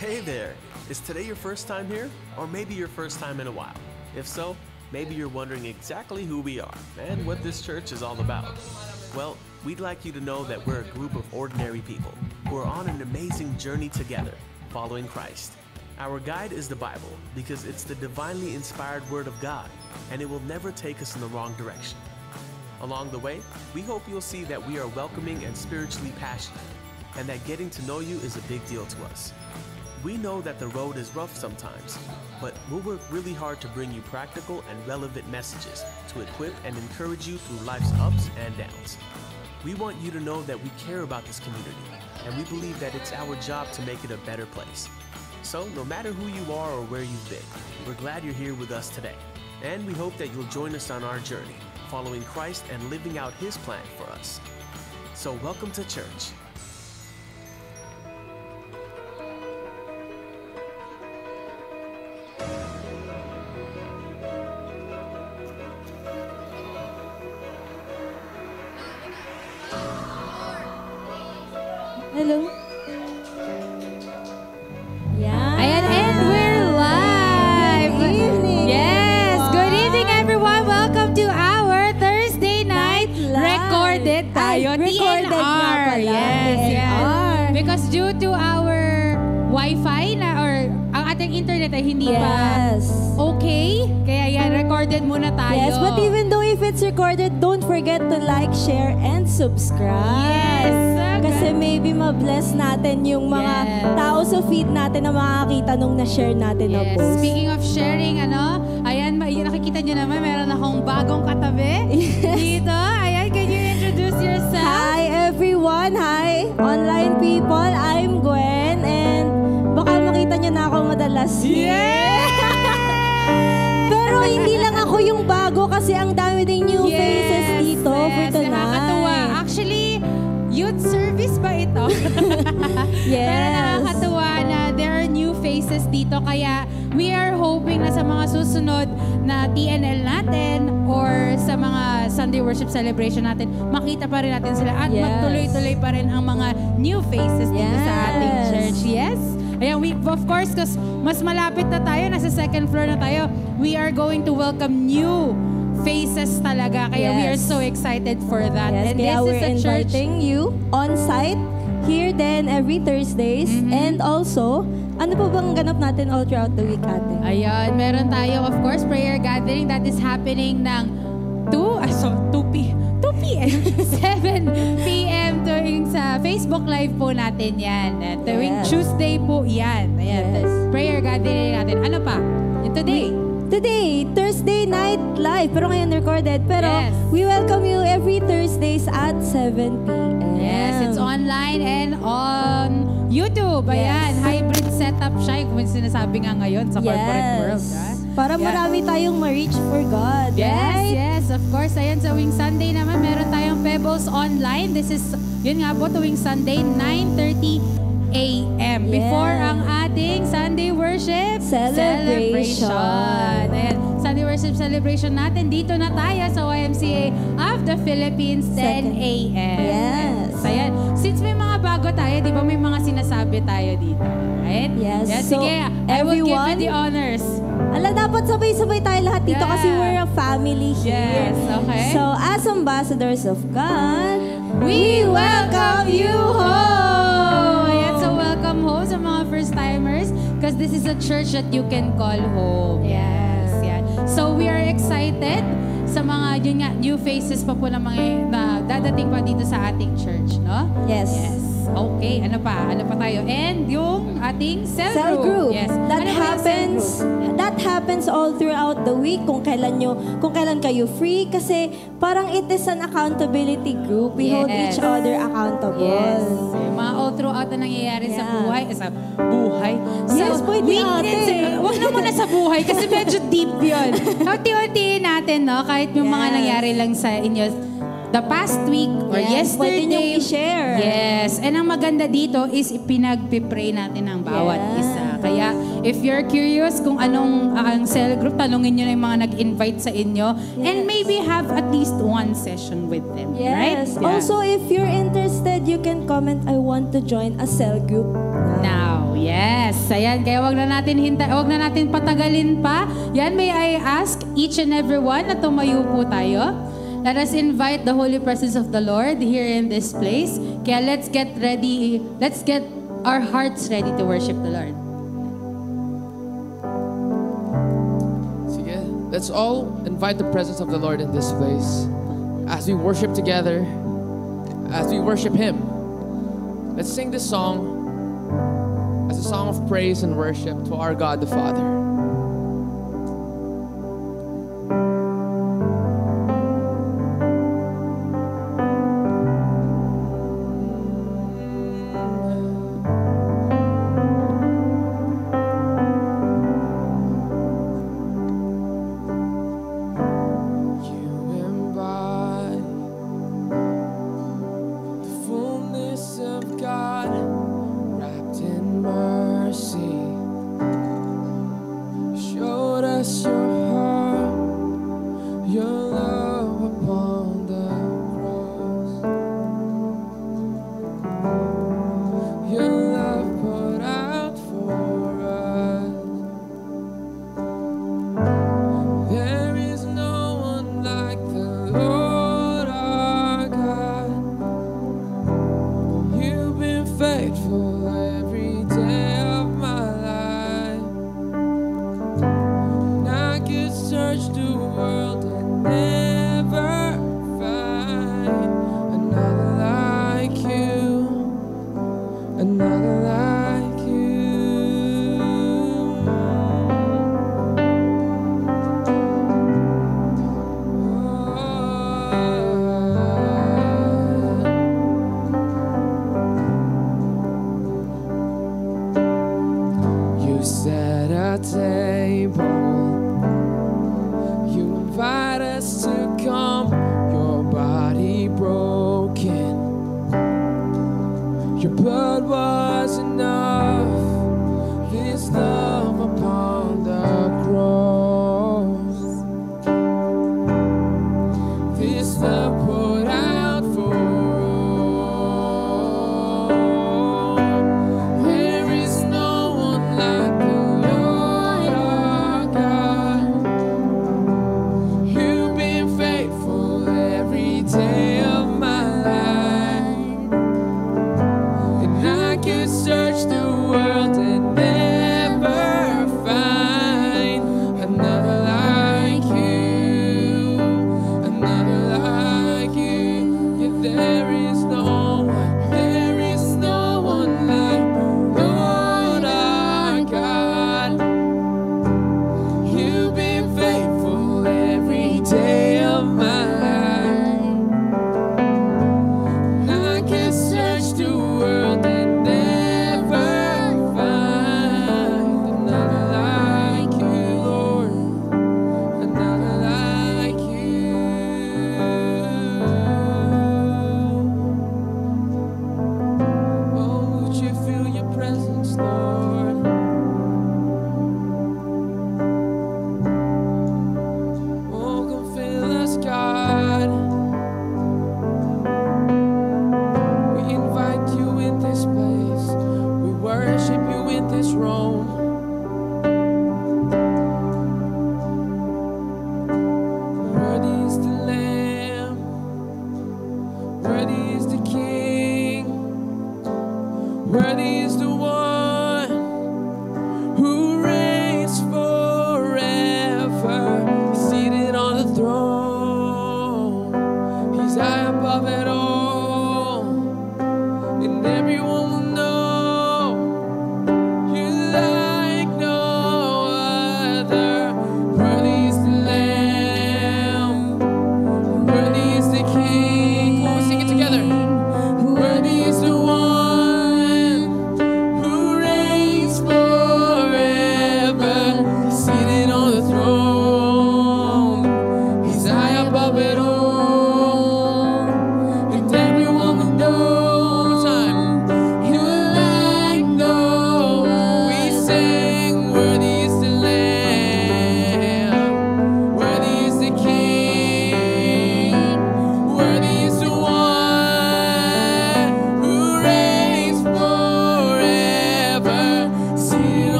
Hey there! Is today your first time here? Or maybe your first time in a while? If so, maybe you're wondering exactly who we are and what this church is all about. Well, we'd like you to know that we're a group of ordinary people who are on an amazing journey together, following Christ. Our guide is the Bible because it's the divinely inspired Word of God, and it will never take us in the wrong direction. Along the way, we hope you'll see that we are welcoming and spiritually passionate, and that getting to know you is a big deal to us. We know that the road is rough sometimes, but we'll work really hard to bring you practical and relevant messages to equip and encourage you through life's ups and downs. We want you to know that we care about this community, and we believe that it's our job to make it a better place. So, no matter who you are or where you've been, we're glad you're here with us today, and we hope that you'll join us on our journey, following Christ and living out His plan for us. So, welcome to church. Hello. Yeah. Ayan, and we're live. Good evening. Yes, everyone. good evening everyone. Welcome to our Thursday night Live. recorded tayo. Ay, recorded nga TNR. pala. Yes, yes. TNR. Because due to our Wi-Fi na or ang ating internet ay hindi pa Yes. okay, kaya yan, recorded muna tayo. Yes, but even though if it's recorded, don't forget to like, share, and subscribe. Yes. Kasi maybe ma-bless natin yung mga Yes. tao sa feed natin na makakita nung na-share natin na Yes. post. Speaking of sharing, ayan, nakikita nyo naman, meron akong bagong katabi dito. Ayan, can you introduce yourself? Hi everyone! Hi online people! I'm Gwen and baka makita nyo na ako madalas. Pero hindi lang ako yung bago kasi ang dami ding new faces dito for tonight. Nakakatuwa. Actually, youth service ba ito? Yes. Pero nakakatuwa na there are new faces dito. Kaya we are hoping na sa mga susunod na TNL natin or sa mga Sunday worship celebration natin, makita pa rin natin sila at Yes. magtuloy-tuloy pa rin ang mga new faces dito sa ating Yes. church. Yes? Ayan, of course, because mas malapit na tayo, nasa second floor na tayo, we are going to welcome new faces talaga. Kaya we are Yes. so excited for that. Yes, And kaya this is we're a church. inviting you on site here then every Thursdays. And also, ano pa bang ganap natin all throughout the week, ate? Ayan, meron tayo, of course, prayer gathering that is happening ng 2 p.m. 7 p.m. tuwing sa Facebook Live po natin yan. At tuwing Yes. Tuesday po yan. Ayan, Yes. prayer gathering natin. Ano pa? Yung today. Today, Thursday night live, pero ngayon recorded. Pero Yes. we welcome you every Thursdays at 7 p.m. Yes, it's online and on YouTube. Ayan, Yes. hybrid setup siya. Kung sinasabi nga ngayon sa corporate world. Ha? Para Yeah. marami tayong ma-reach for God. Yes, right? yes, of course. Ayan, sa tuwing Sunday naman, meron tayong Pebbles Online. This is, yun nga po, tuwing Sunday, 9:30 a.m. Yes. Before ang ating Sunday Worship Celebration. Ayan, Sunday Worship Celebration natin. Dito na tayo sa YMCA of the Philippines, 10 a.m. Yes. Ayan, since may mga bago tayo, di ba may mga sinasabi tayo dito? Right? Yes. Yes, So, sige, I will give you everyone, the honors. Ala, dapat sabay-sabay tayo lahat dito Yeah. kasi we're a family here. Yes, okay. So, as ambassadors of God, We welcome you home! Ayan, so welcome home sa mga first-timers because this is a church that you can call home. Yes, yan. So we are excited sa mga, yun nga, new faces pa po na mga na dadating pa dito sa ating church, no? Yes. Yes. Okay, ano pa? Ano pa tayo? And yung ating cell Cell group. Yes. That Ano ba yung cell happens. group? That happens all throughout the week kung kailan kayo free kasi parang it is an accountability group. We hold Yes. each other accountable. Yes. Yung mga all throughout na nangyayari sa Yeah. buhay. Sa buhay? Yes, sa pwede weekends. ate. Huwag na muna sa buhay kasi medyo deep yun. Unti-untiin natin, no? Kahit yung mga Yes. nangyari lang sa inyo the past week or Yes, pwede yesterday. niyong i-share. Yes. And ang maganda dito is ipinag-pray natin ang bawat Yes. isa. Kaya if you're curious kung anong ang cell group, tanungin nyo na yung mga nag-invite sa inyo and maybe have at least one session with them. Right? Yes. Yeah. Also, if you're interested, you can comment, I want to join a cell group. Now, Yes, ayan. Kaya wag na natin patagalin pa. Yan, may I ask each and every one na tumayo po tayo. Let us invite the holy presence of the Lord here in this place. Kaya let's get ready. Let's get our hearts ready to worship the Lord. Sige, let's all invite the presence of the Lord in this place. As we worship together, as we worship Him, let's sing this song as a song of praise and worship to our God the Father.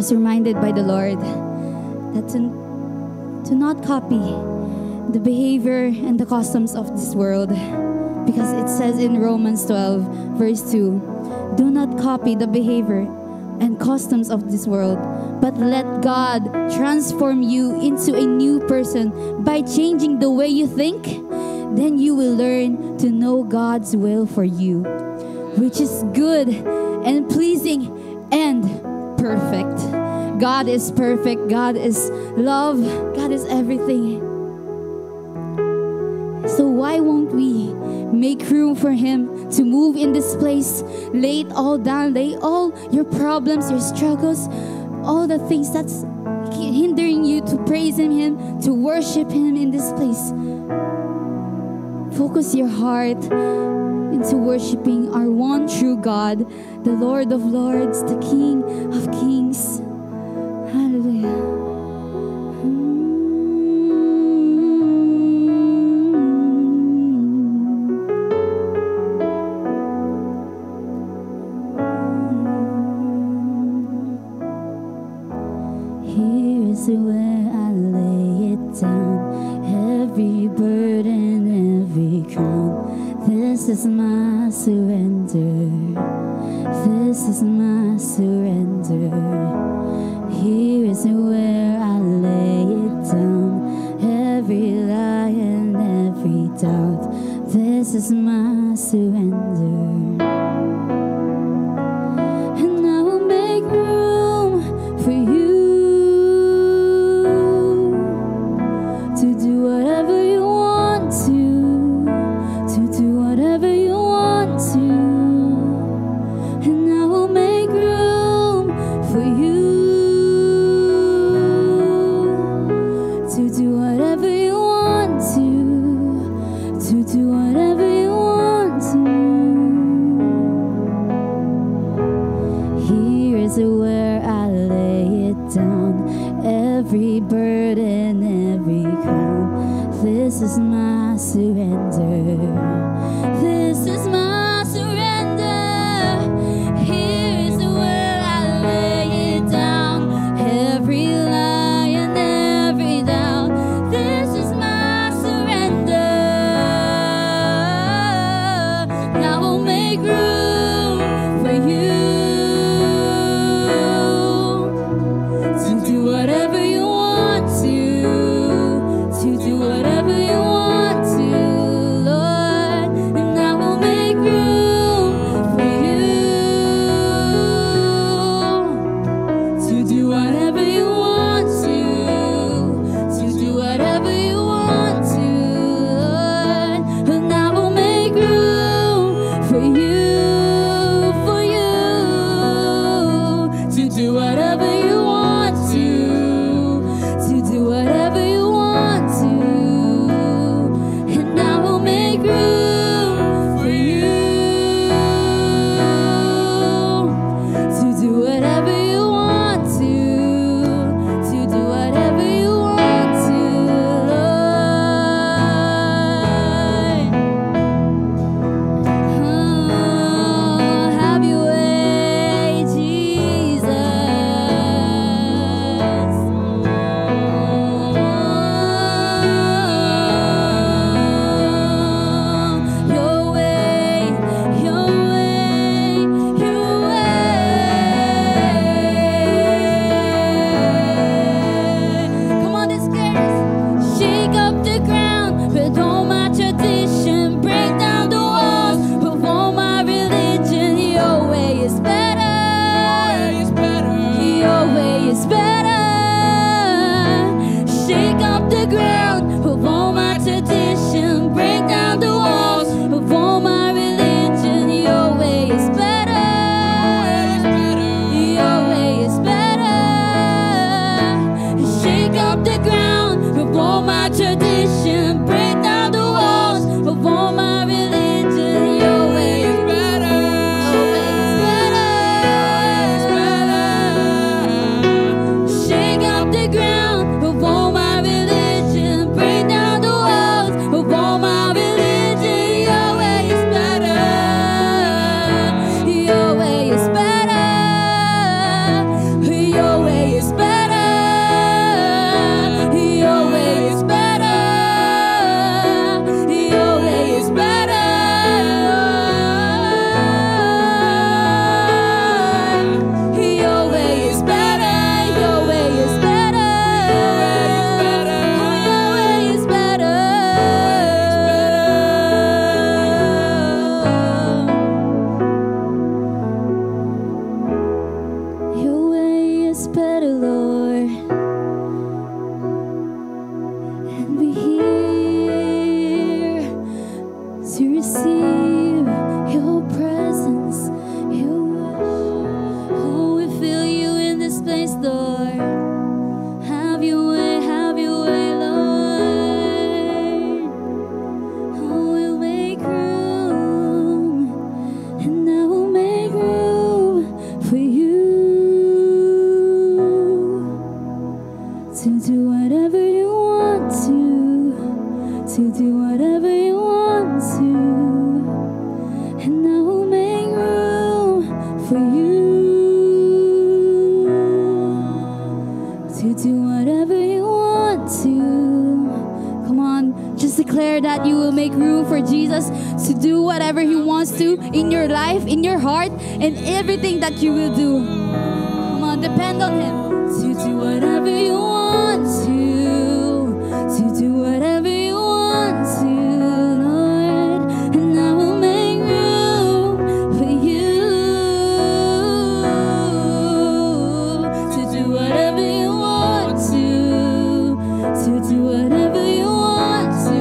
was reminded by the Lord that to not copy the behavior and the customs of this world. Because it says in Romans 12, verse 2, do not copy the behavior and customs of this world, but let God transform you into a new person by changing the way you think. Then you will learn to know God's will for you, which is good and pleasing and perfect. God is perfect. God is love. God is everything. So why won't we make room for Him to move in this place? Lay it all down. Lay all your problems, your struggles, all the things that's hindering you to praise Him, to worship Him in this place. Focus your heart into worshiping our one true God, the Lord of Lords, the King of Kings. Hallelujah. Here's where I lay it down, every burden, every crown. This is my surrender. This is my surrender. Here is where I lay it down, every lie and every doubt. This is my surrender. And I will make room for you to do whatever you want to do whatever you want to. And I will make room for you to do whatever you want to do whatever you want to. Here is where I lay it down, every burden, every crown. This is my surrender. This is my surrender. Here is where I lay it down, every lie and every doubt. This is my surrender. And I will make room for you to do whatever you want to do whatever you want to, Lord. And I will make room for you to do whatever you want to do whatever you want to, Lord. And I will make room for you to do whatever you want to do whatever you want to. And I will make room for you to do whatever you want to do whatever you want to, Lord. Oh, have your way, Jesus. Your way, your way, your way. Come on, this chorus. Shake up the ground with all my tradition, break down the walls with all my religion. Your way is better. Your way is better. Shake up the ground with all my tradition, break down the walls with all my religion. Your way is better. Your way is better. Shake up the ground with all my tradition, break down the walls with all my religion. Your way is better. Your way is better. Shake up the ground with all my religion, break down the walls with all my religion. Your way is better. Your way is better. Your way receive your presence, your worship. Oh, we feel you in this place, Lord. Have your way, Lord. Oh, we'll make room, and I will make room for you to do whatever you want to do whatever you want to, and I will make room for you to do whatever you want to. Come on, just declare that you will make room for Jesus to do whatever He wants to in your life, in your heart, and everything that you will do. Come on, depend on Him to do whatever you want to do whatever you want to, Lord, and I will make room for you to do whatever you want to do whatever you want to,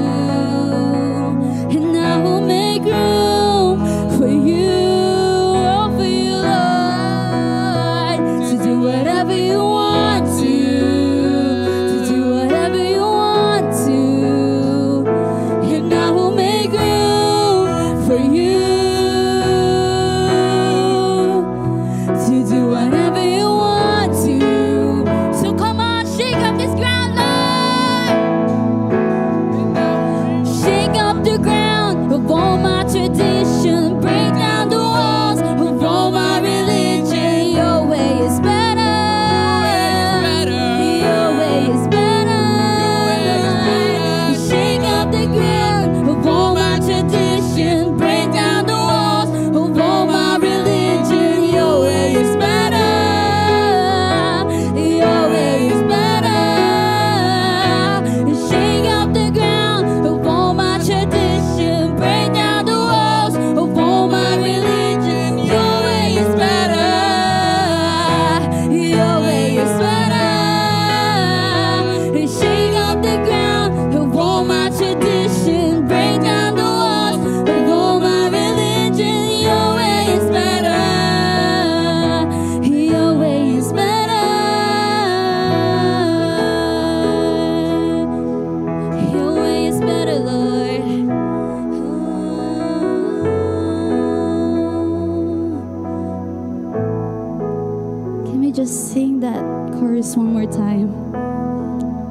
and I will make room for you, oh, for you, Lord, to do whatever you want to do whatever you want to, and I will make room for you to do whatever you want to. So come on, shake up this ground, Lord. Shake up the ground of all my tradition. Break down the walls of all my religion. Your way is better. Your way is better. Shake up the ground of all my tradition. Break down the walls of all my religion. Your way is better. Your way is better. Shake up the ground of all my tradition. Break down the walls of all my religion. Your way is better. Your way is better. Shake up the ground of all my tradition. Break down the walls of all my religion. Your way is better. Your way is better. Your way is better, Lord. Can we just sing that chorus one more time?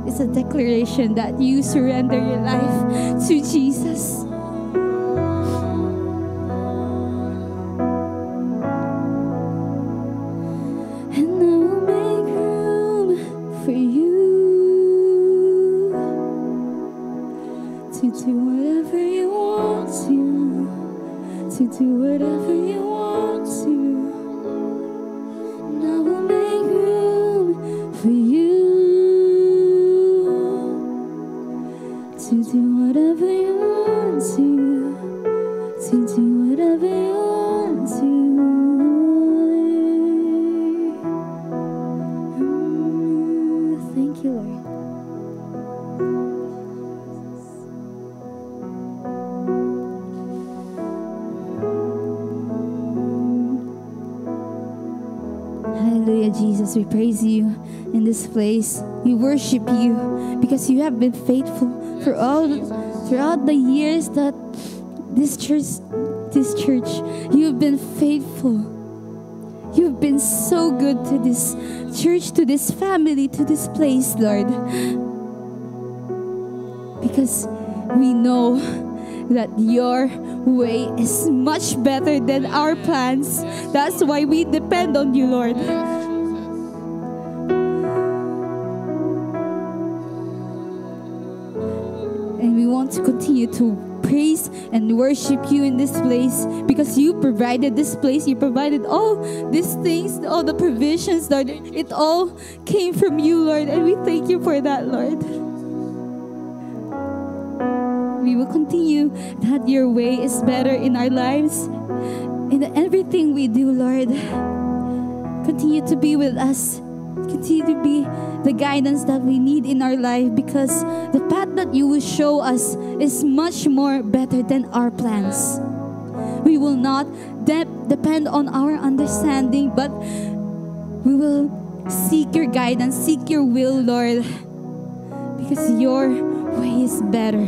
It's a declaration that you surrender your life to Jesus. And I will make room for you to do whatever you want to do whatever you want to. And I will make room for you to do whatever you want to do whatever you want to. Thank you, Lord. Hallelujah, Jesus. We praise you in this place. We worship you because you have been faithful throughout the years that this church, you've been faithful. You've been so good to this church, to this family, to this place, Lord. Because we know that your way is much better than our plans. That's why we depend on you, Lord. And we want to continue to praise and worship you in this place because you provided this place. You provided all these things, all the provisions, Lord. It all came from you, Lord. And we thank you for that, Lord. We will continue that your way is better in our lives. In everything we do, Lord. Continue to be with us continue to be the guidance that we need in our life, because the path that you will show us is much more better than our plans. We will not depend on our understanding, but we will seek your guidance, seek your will, Lord, because your way is better.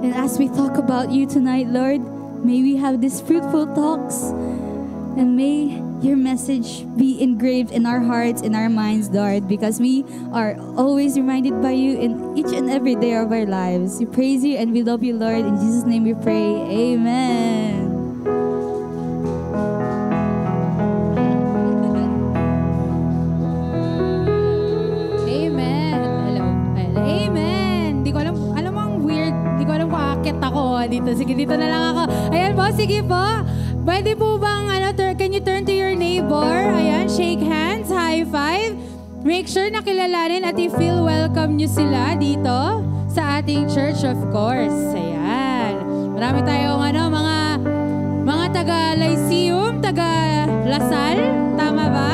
And as we talk about you tonight, Lord, may we have these fruitful talks, and may your message be engraved in our hearts, in our minds, Lord, because we are always reminded by you in each and every day of our lives. We praise you and we love you, Lord. In Jesus' name we pray. Amen. Amen. Hello. Amen. Di ko alam mo ang weird. Di ko alam kung aakit ako dito. Sige, dito na lang ako. Ayan po, sige po. Pwede po bang, can you turn to your neighbor? Ayan, shake hands, high five. Make sure na kilalanin at i-feel welcome nyo sila dito sa ating church, of course. Ayan. Marami tayong mga taga-Lyceum, taga-Lasal. Tama ba?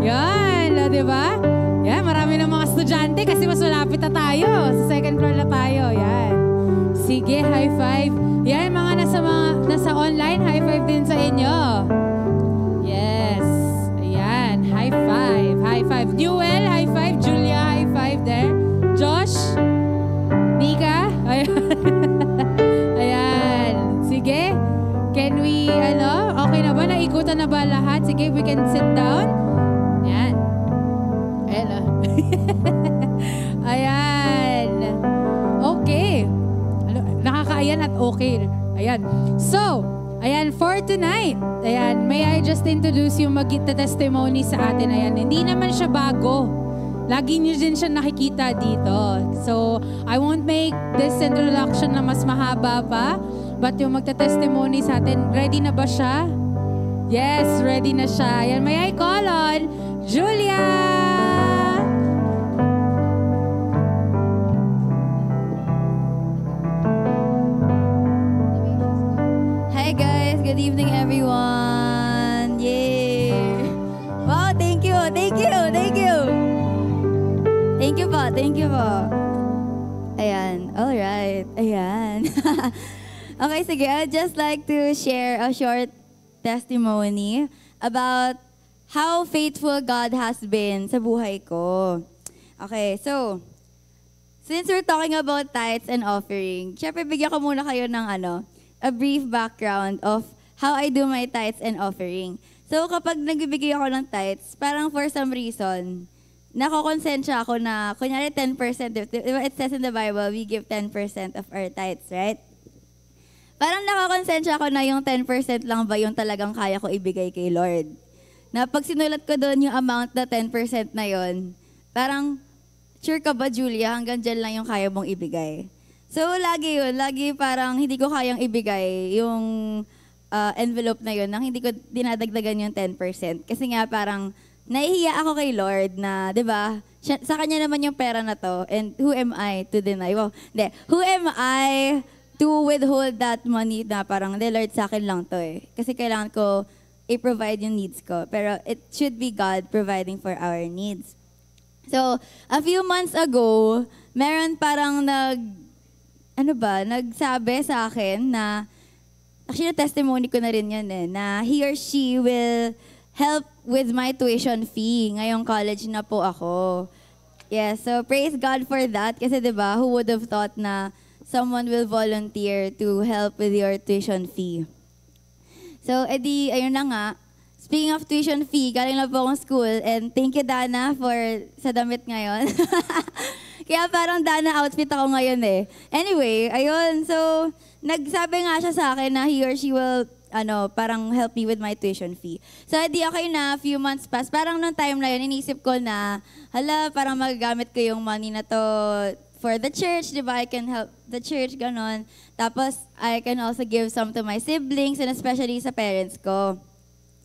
Yan, di ba? Yan, marami ng mga estudyante kasi mas malapit na tayo. Sa second floor na tayo. Yan. Sige, high five. Yan, nasa online, high five din sa inyo. Yes. Ayan, high five. High five. Newell, high five. Julia, high five there. Josh. Nika. Ayan. Ayan. Sige. Can we, okay na ba? Naikutan na ba lahat? Sige, we can sit down. Ayan. Ayan. Ayan. Okay. Nakakaayan at okay. Ayan. So, ayan, for tonight, ayan, may I just introduce yung mag-testimony sa atin. Ayan, hindi naman siya bago. Lagi niyo din siya nakikita dito. So, I won't make this introduction na mas mahaba pa. But yung magta-testimony sa atin, ready na ba siya? Yes, ready na siya. Ayan, may I call on Julia! Hi guys, good evening everyone. Yay! Wow, thank you. Thank you po. Ayan, alright. Ayan. Okay, sige, I'd just like to share a short testimony about how faithful God has been sa buhay ko. Okay, so, since we're talking about tithes and offering, syempre bigyan ko muna kayo ng a brief background of how I do my tithes and offering. So, kapag nagbibigay ako ng tithes, parang for some reason, nakokonsensya ako na, kunyari 10%, it says in the Bible, we give 10% of our tithes, right? Parang nakokonsensya ako na yung 10% lang ba yung talagang kaya ko ibigay kay Lord. Na pag sinulat ko doon yung amount na 10% na yon, parang, sure ka ba, Julia, hanggang dyan lang yung kaya mong ibigay? So, lagi parang hindi ko kayang ibigay yung envelope na yun nang hindi ko dinadagdagan yung 10%. Kasi nga parang nahihiya ako kay Lord na, di ba, sa kanya naman yung pera na to, and who am I to deny? Wow, hindi. Who am I to withhold that money na parang, di, Lord, sa akin lang to eh. Kasi kailangan ko i-provide yung needs ko. Pero it should be God providing for our needs. So, a few months ago, meron parang nagsabi sa akin na, actually, testimony ko na rin yun eh, na he or she will help with my tuition fee. Ngayong college na po ako. Yeah, so praise God for that. Kasi diba, who would have thought na someone will volunteer to help with your tuition fee? So, edi, ayun na nga. Speaking of tuition fee, galing na po akong school. And thank you, Dana, sa damit ngayon. Kaya parang Dana outfit ako ngayon eh. Anyway, ayun. So, nagsabi nga siya sa akin na he or she will parang help me with my tuition fee. So, di okay na, few months pass. Parang nung time na yun, inisip ko na, parang magagamit ko yung money na to for the church, di ba? I can help the church, ganon. Tapos, I can also give some to my siblings and especially sa parents ko.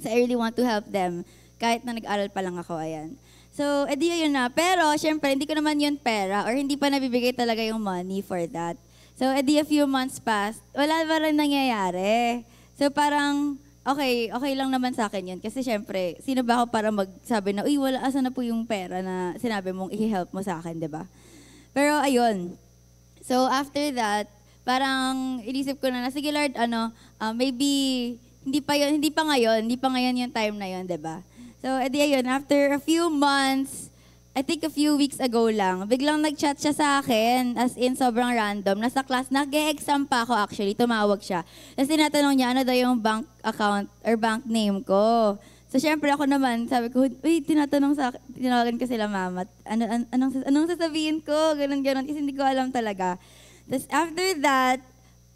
So, I really want to help them. Kahit na nag-aral pa lang ako, ayan. So, di yun na. Pero, syempre, hindi ko naman yun pera or hindi pa nabibigay talaga yung money for that. So, di a few months passed, wala pa rin nangyayari. So, parang okay lang naman sa akin yun. Kasi syempre, sino ba ako para magsabi na, uy, wala, asan na po yung pera na sinabi mong i-help mo sa akin, di ba? Pero ayun. So after that, parang inisip ko na, sige Lord, maybe, hindi pa ngayon yung time na yun, di ba? So, edi ayun, after a few months, I think a few weeks ago lang, biglang nag-chat siya sa akin, as in sobrang random. Nasa class, nag-e-exam pa ako actually, tumawag siya. Tapos tinatanong niya, ano daw yung bank account or bank name ko. So, syempre ako naman, sabi ko, uy, tinawagan ko sila mama. Anong sasabihin ko? Ganon, kasi hindi ko alam talaga. Tapos after that,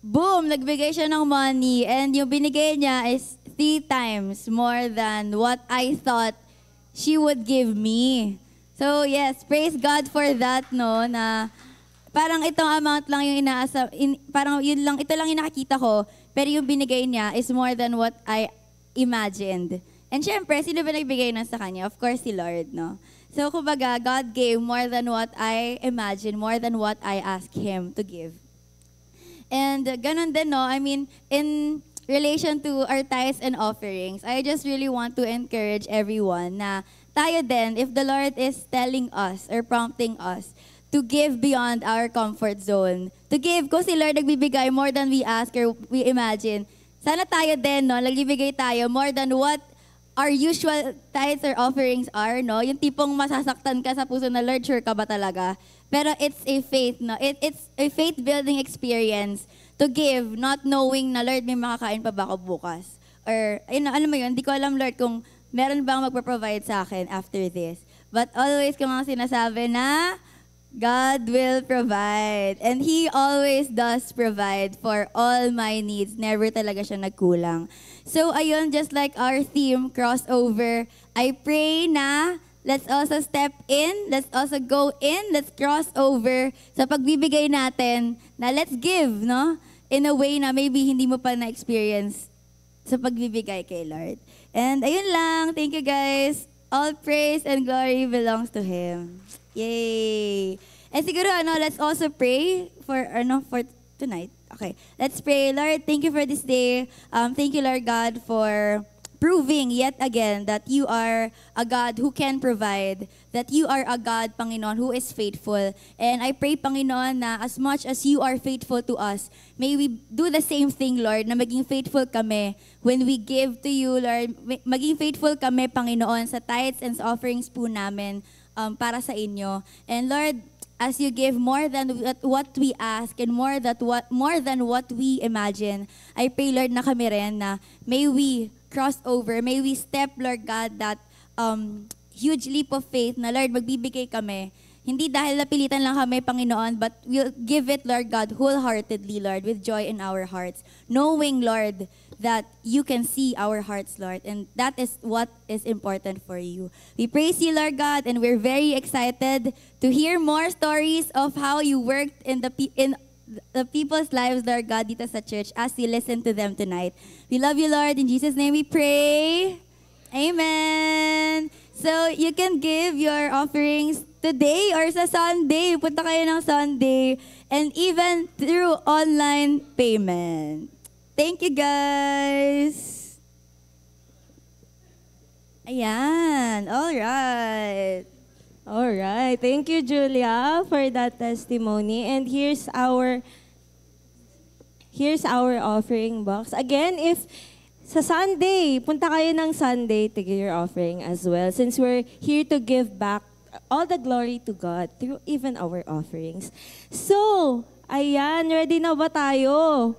boom, nagbigay siya ng money and yung binigay niya is 3 times more than what I thought she would give me. So yes, praise God for that, no, na parang itong amount lang yung parang ito lang yung nakikita ko, pero yung binigay niya is more than what I imagined. And syempre, sino ba nagbigay nun sa kanya? Of course, si Lord, no? So kumbaga, God gave more than what I imagined, more than what I asked Him to give. And ganun din, no? I mean, in relation to our tithes and offerings, I just really want to encourage everyone na tayo din, if the Lord is telling us or prompting us to give beyond our comfort zone, to give, kung si Lord nagbibigay more than we ask or we imagine, sana tayo din, no? Nagbibigay tayo more than what our usual tithes or offerings are, no? Yung tipong masasaktan ka sa puso na, Lord, sure ka ba talaga? Pero it's a faith, no? It's a faith-building experience to give, not knowing na, Lord, may makakain pa ba ako bukas? Or, alam mo yun, hindi ko alam, Lord, kung meron bang magpa-provide sa akin after this. But always ko nga sinasabi na, God will provide. And He always does provide for all my needs. Never talaga siya nagkulang. So, ayun, just like our theme, crossover, I pray na let's also step in, let's also go in, let's cross over sa pagbibigay natin na let's give, no? In a way na maybe hindi mo pa na-experience sa pagbibigay kay Lord. And ayun lang, thank you guys. All praise and glory belongs to Him. Yay! And siguro, let's also pray for tonight. Okay, let's pray. Lord, thank you for this day. Thank you, Lord God, for proving yet again that you are a God who can provide, that you are a God, Panginoon, who is faithful. And I pray, Panginoon, na as much as you are faithful to us, may we do the same thing, Lord, na maging faithful kami when we give to you, Lord. Maging faithful kami, Panginoon, sa tithes and sa offerings po namin para sa inyo. And Lord, as you give more than what we ask and more than what we imagine, I pray, Lord, na kami rin na may we cross over, may we step, Lord God, that huge leap of faith na, Lord, magbibigay kami. Hindi dahil napilitan lang kami, Panginoon, but we'll give it, Lord God, wholeheartedly, Lord, with joy in our hearts. Knowing, Lord, that you can see our hearts, Lord, and that is what is important for you. We praise you, Lord God, and we're very excited to hear more stories of how you worked in the people's lives, Lord God, dito sa church as we listen to them tonight. We love you, Lord. In Jesus' name we pray. Amen. So, you can give your offerings today or sa Sunday. Punta kayo ng Sunday. And even through online payment. Thank you, guys. Ayan. All right. All right. Thank you, Julia, for that testimony. And here's our offering box. Again, if sa Sunday, punta kayo ng Sunday to give your offering as well. Since we're here to give back all the glory to God through even our offerings. So, ayan, ready na ba tayo?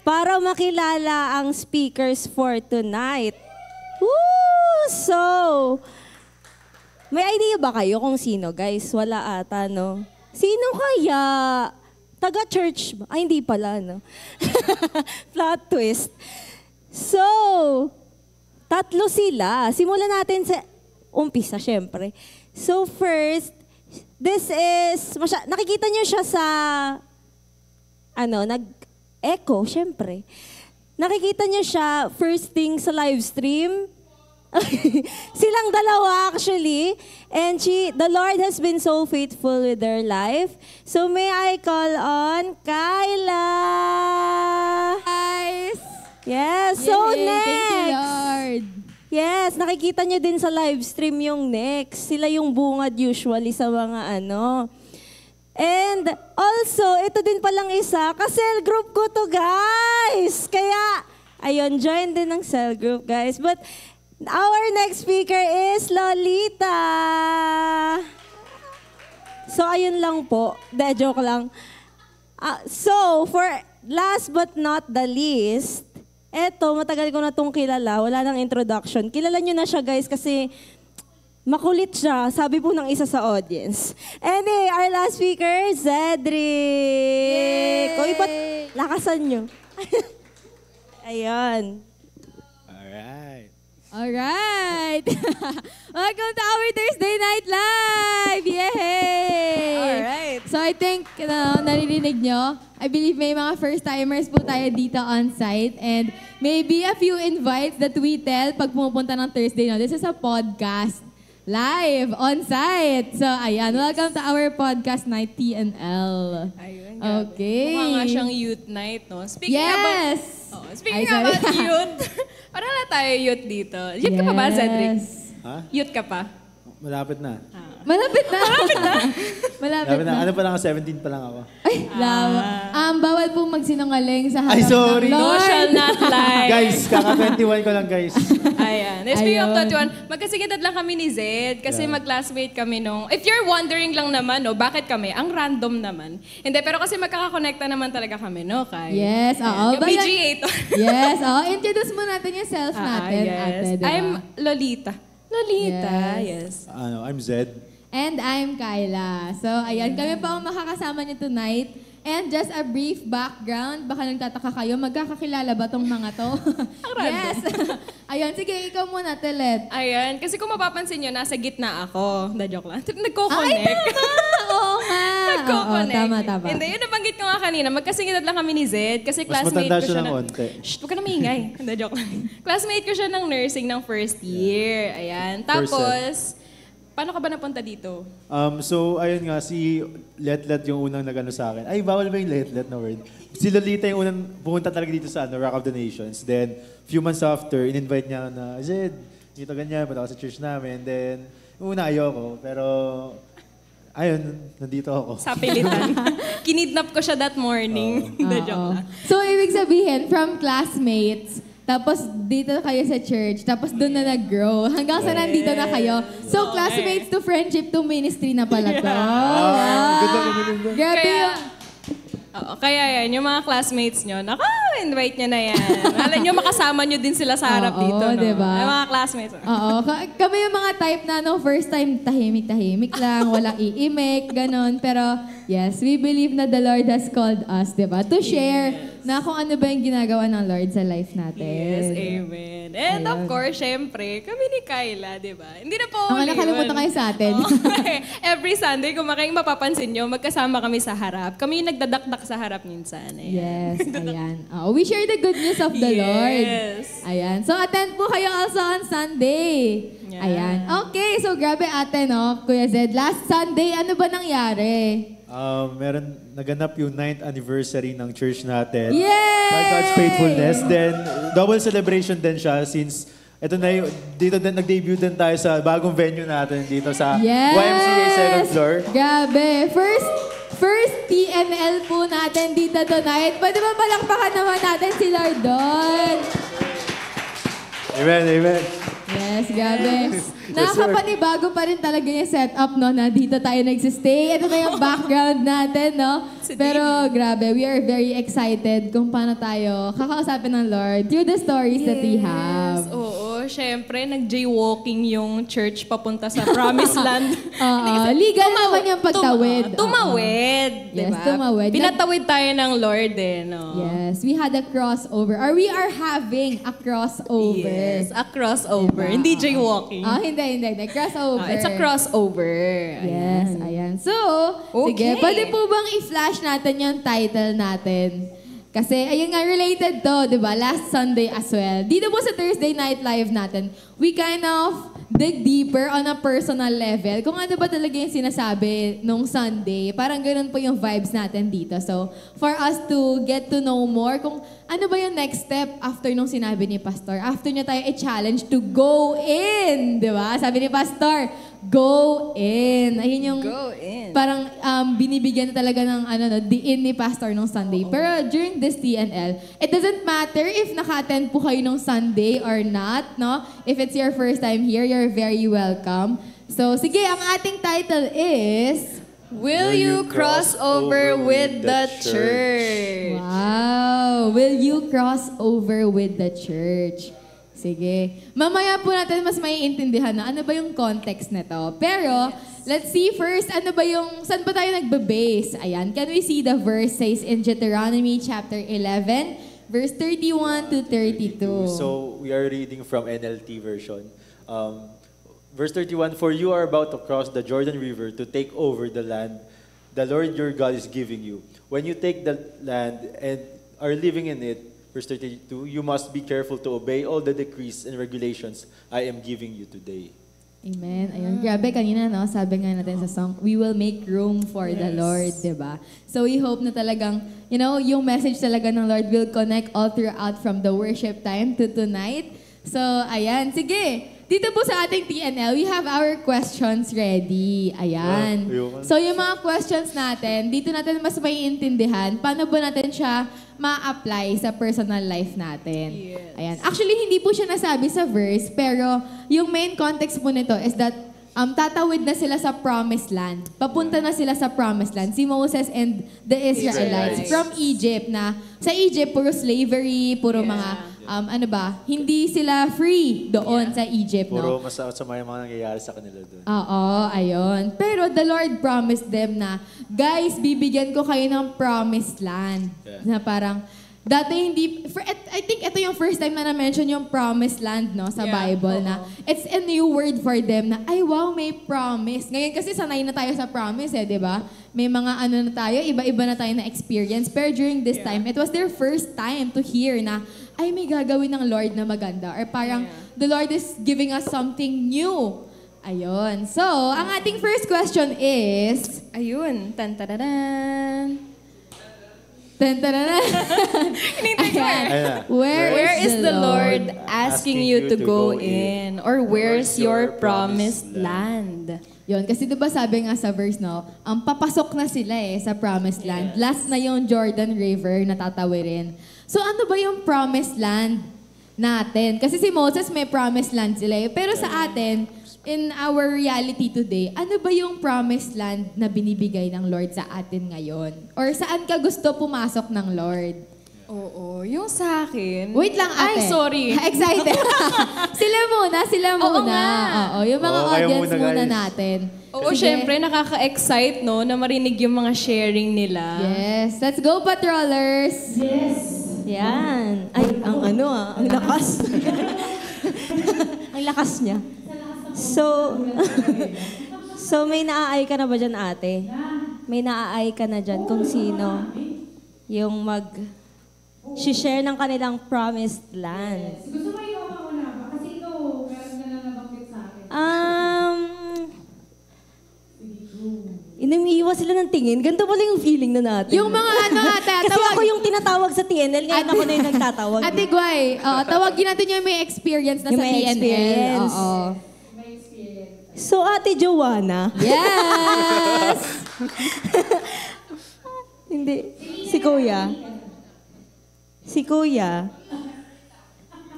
Para makilala ang speakers for tonight. Woo! So, may idea ba kayo kung sino, guys? Wala ata, no? Sino kaya? Taga-church ba? Ay, hindi pala, no? Plot twist. So, 3 sila. Simulan natin sa umpisa, syempre. So, first, this is, nakikita niyo siya sa, nag-echo, syempre. Nakikita niyo siya first thing sa live stream. Silang dalawa actually. And the Lord has been so faithful with their life. So may I call on Kyla? Guys, Yes, so Yay! next. Thank you, Lord. Yes, nakikita nyo din sa live stream yung next. Sila yung bungad usually sa mga ano. And also, ito din palang isa, ka-cell group ko to, guys. Kaya, ayun, join din ng cell group, guys. But our next speaker is Lolita. So, ayun lang po. Joke lang. So, for last but not the least, eto, matagal ko na itong kilala. Wala nang introduction. Kilala nyo na siya, guys, kasi makulit siya. Sabi po ng isa sa audience. Anyway, our last speaker, Cedric. Uy, ba't lakasan nyo? Ayun. Alright. Welcome to our Thursday Night Live! Yay! Alright. So I think, naririnig nyo, I believe may mga first-timers po tayo dito on-site and maybe a few invites that we tell pag pumupunta ng Thursday. No? This is a podcast live on-site. So ayan, welcome to our podcast night, TNL. Ayun, Okay. Mukha nga siyang youth night, no? Yes! Speaking about youth, parang na tayo youth dito. Youth ka pa ba, Cedric? Ha? Youth ka pa? Malapit na. Malapit na. Malapit na. Ano pa lang, 17 pa lang ako. Ay, lawa. Bawal pong magsinungaling sa harap Ay, sorry. ng No Lord. shall not lie. Guys, kaka-21 ko lang, guys. Ayan. Speaking of Ayun. 21, magkasigitad lang kami ni Zed kasi mag-classmate kami nung... If you're wondering lang naman, no, bakit kami? Ang random naman. Hindi, pero kasi magkakakonekta naman talaga kami, no, Kai? Yes, oo. Yung PGA to. Yes, oo. Introduce mo natin yung self natin, yes. ate, diba? I'm Lolita. Lolita, yes. I'm Zed. And I'm Kyla. So, ayan, kami pa ang makakasama niyo tonight. And just a brief background, baka nagtataka kayo, magkakakilala ba tong mga to? Yes. Ayun, sige, ikaw muna, Telet. Ayan, kasi kung mapapansin nyo, nasa gitna ako. Joke lang. Ay, Nagko-connect. tama! Oo nga! Nagko-connect. Oo, tama. Hindi, yun nabanggit ko nga kanina. Magkasingitad lang kami ni Zed kasi Mas classmate matanda ko siya siya ng onte. Shh, huwag ka na maingay. Hindi, joke lang. Classmate ko siya ng nursing ng first year. Ayan. Tapos, paano ka ba napunta dito? So, ayun nga, si Letlet yung unang nagano sa akin. Ay, bawal ba yung Letlet na word? Si Lolita yung unang pumunta talaga dito sa Rock of the Nations. Then, few months after, in-invite niya na, Zed, dito ganyan, punta ako sa church namin. Then, yung una ayoko, pero ayun, nandito ako. Sa pilitan. Kinidnap ko siya that morning. Hindi, joke lang. So, ibig sabihin, from classmates, tapos dito kayo sa church, tapos doon na nag-grow. Hanggang sa nandito na kayo. So, classmates to friendship to ministry na pala to. Wow. Grabe yung... Oo, kaya yan, yung mga classmates nyo, invite nyo na yan. Alam nyo, makasama nyo din sila sa harap Oo, dito, no? diba? Yung mga classmates. Oo. Kami yung mga type na first time tahimik-tahimik lang, walang iimik, ganon. Pero yes, we believe na the Lord has called us, di ba? To share na kung ano ba yung ginagawa ng Lord sa life natin. Yes, amen. And of course, syempre, kami ni Kyla, di ba? Hindi na po Ang nakalimutan kayo sa atin. Every Sunday, kung mapapansin nyo, magkasama kami sa harap. Kami yung nagdadakdak sa harap minsan. Ayan. Yes, ayan. We share the good news of the Lord. Yes. Ayan. So, attend po kayo also on Sunday. Yeah. Ayan. Okay, so grabe ate, no? Kuya Zed, last Sunday, ano ba nangyari? Naganap yung 9th anniversary ng church natin. Yay! By God's faithfulness. Then, double celebration din siya since ito na yung, dito din, nag-debut din tayo sa bagong venue natin dito sa Yes! YMCA second floor. Grabe. First TNL po natin dito tonight. Pwede ba palakpakan naman natin si Lord doon? Amen, amen. Yes, grabe. Nakakapanibago pa rin talaga yung setup, no? Na dito tayo nagsistay. Ito na yung background natin, no? Pero grabe, we are very excited kung paano tayo kakausapin ng Lord through the stories that we have. Oo, syempre, nag-jaywalking yung church papunta sa Promised Land. Legal naman yung pagtawid. Tumawid, Yes, diba? tumawid. Pinatawid tayo ng Lord, no? Yes, we had a crossover. Or we are having a crossover. Yes, a crossover. Hindi jaywalking. Hindi. Crossover. It's a crossover. Yes, ayan. So, sige, Okay. pwede po bang i-flash natin yung title natin? Kasi, ayun nga, related to, di ba? Last Sunday as well. Dito po sa Thursday Night Live natin, we kind of dig deeper on a personal level, kung ano ba talaga yung sinasabi nung Sunday, parang ganun po yung vibes natin dito. So, for us to get to know more, kung ano ba yung next step after nung sinabi ni Pastor, after niya tayo i-challenge to go in, di ba? Sabi ni Pastor, go in. Ayun yung Go in. parang binibigyan na talaga ng diin ni Pastor nung Sunday. Pero during this TNL, it doesn't matter if naka-attend po kayo nung Sunday or not, no? If it's your first time here, you're very welcome. So, sige, ang ating title is... Will you cross over with the church? Wow! Will you cross over with the church? Sige. Mamaya po natin mas maiintindihan na ano ba yung context nito. Pero, let's see first, saan ba tayo nagbe-base? Ayan, can we see the verse says in Deuteronomy chapter 11, verse 31 to 32. So we are reading from NLT version. Verse 31, for you are about to cross the Jordan River to take over the land the Lord your God is giving you. When you take the land and are living in it, verse 32, you must be careful to obey all the decrees and regulations I am giving you today. Amen. Ayun, grabe kanina, no? Sabi nga natin sa song, we will make room for the Lord, di ba? So we hope na talagang, yung message talaga ng Lord will connect all throughout from the worship time to tonight. So, ayan. Sige. Dito po sa ating TNL, we have our questions ready. Ayan. So, yung mga questions natin, dito natin mas maiintindihan paano ba natin siya ma-apply sa personal life natin. Yes. Ayan. Actually, hindi po siya nasabi sa verse, pero yung main context po nito is that tatawid na sila sa promised land. Papunta na sila sa promised land. Si Moses and the Israelites from Egypt na sa Egypt, puro slavery, puro mga hindi sila free doon sa Egypt, Puro no? masama yung mga nangyayari sa kanila doon. Oo, ayun. Pero the Lord promised them na, guys, bibigyan ko kayo ng promised land. Yeah. Na parang, dati hindi, I think ito yung first time na na-mention yung promised land, no, sa Bible, na it's a new word for them na, ay wow, may promise. Ngayon kasi sanay na tayo sa promise, di ba? May mga na tayo, iba-iba na tayo na experience. Pero during this time, it was their first time to hear na, ay may gagawin ng Lord na maganda. Or parang, the Lord is giving us something new. Ayun. So, ang ating first question is... Ayun. Tan-tararan. Tan-tararan. Where is the Lord asking you to go in? Or where's your promised land? Yun, kasi diba sabi nga sa verse, no, papasok na sila sa promised land. Last na yung Jordan River na tatawirin. So ano ba yung promised land natin? Kasi si Moses may promised land sila pero sa atin, in our reality today, ano ba yung promised land na binibigay ng Lord sa atin ngayon? Or saan ka gusto pumasok ng Lord? Oo, yung sa akin. Wait lang, ate. Ay, sorry. Excited. Sila muna. Oo nga. Oo, yung mga Oo, kayo audience muna, muna guys. natin. Oo, Sige. syempre, nakaka-excite, no, na marinig yung mga sharing nila. Yes. Let's go, patrollers. Yan. Ay, ang lakas. Ang lakas niya. So may naaay ka na ba dyan, ate? May naaay ka na dyan kung sino yung share ng kanilang promised land. Gusto mo ikaw mauna ba? Kasi ikaw, meron ka na nabanggit sa akin. Inamiiwas sila ng tingin. Ganito pala yung feeling na natin. Yung mga ate, Kasi ako yung tinatawag sa TNL, ngayon ako na yung nagtatawag. Ate Guay, tawagin natin yung may experience na Yung sa may TNL. experience. Oo. So, ate Joanna. Yes! Hindi. Si Kuya. Si Kuya.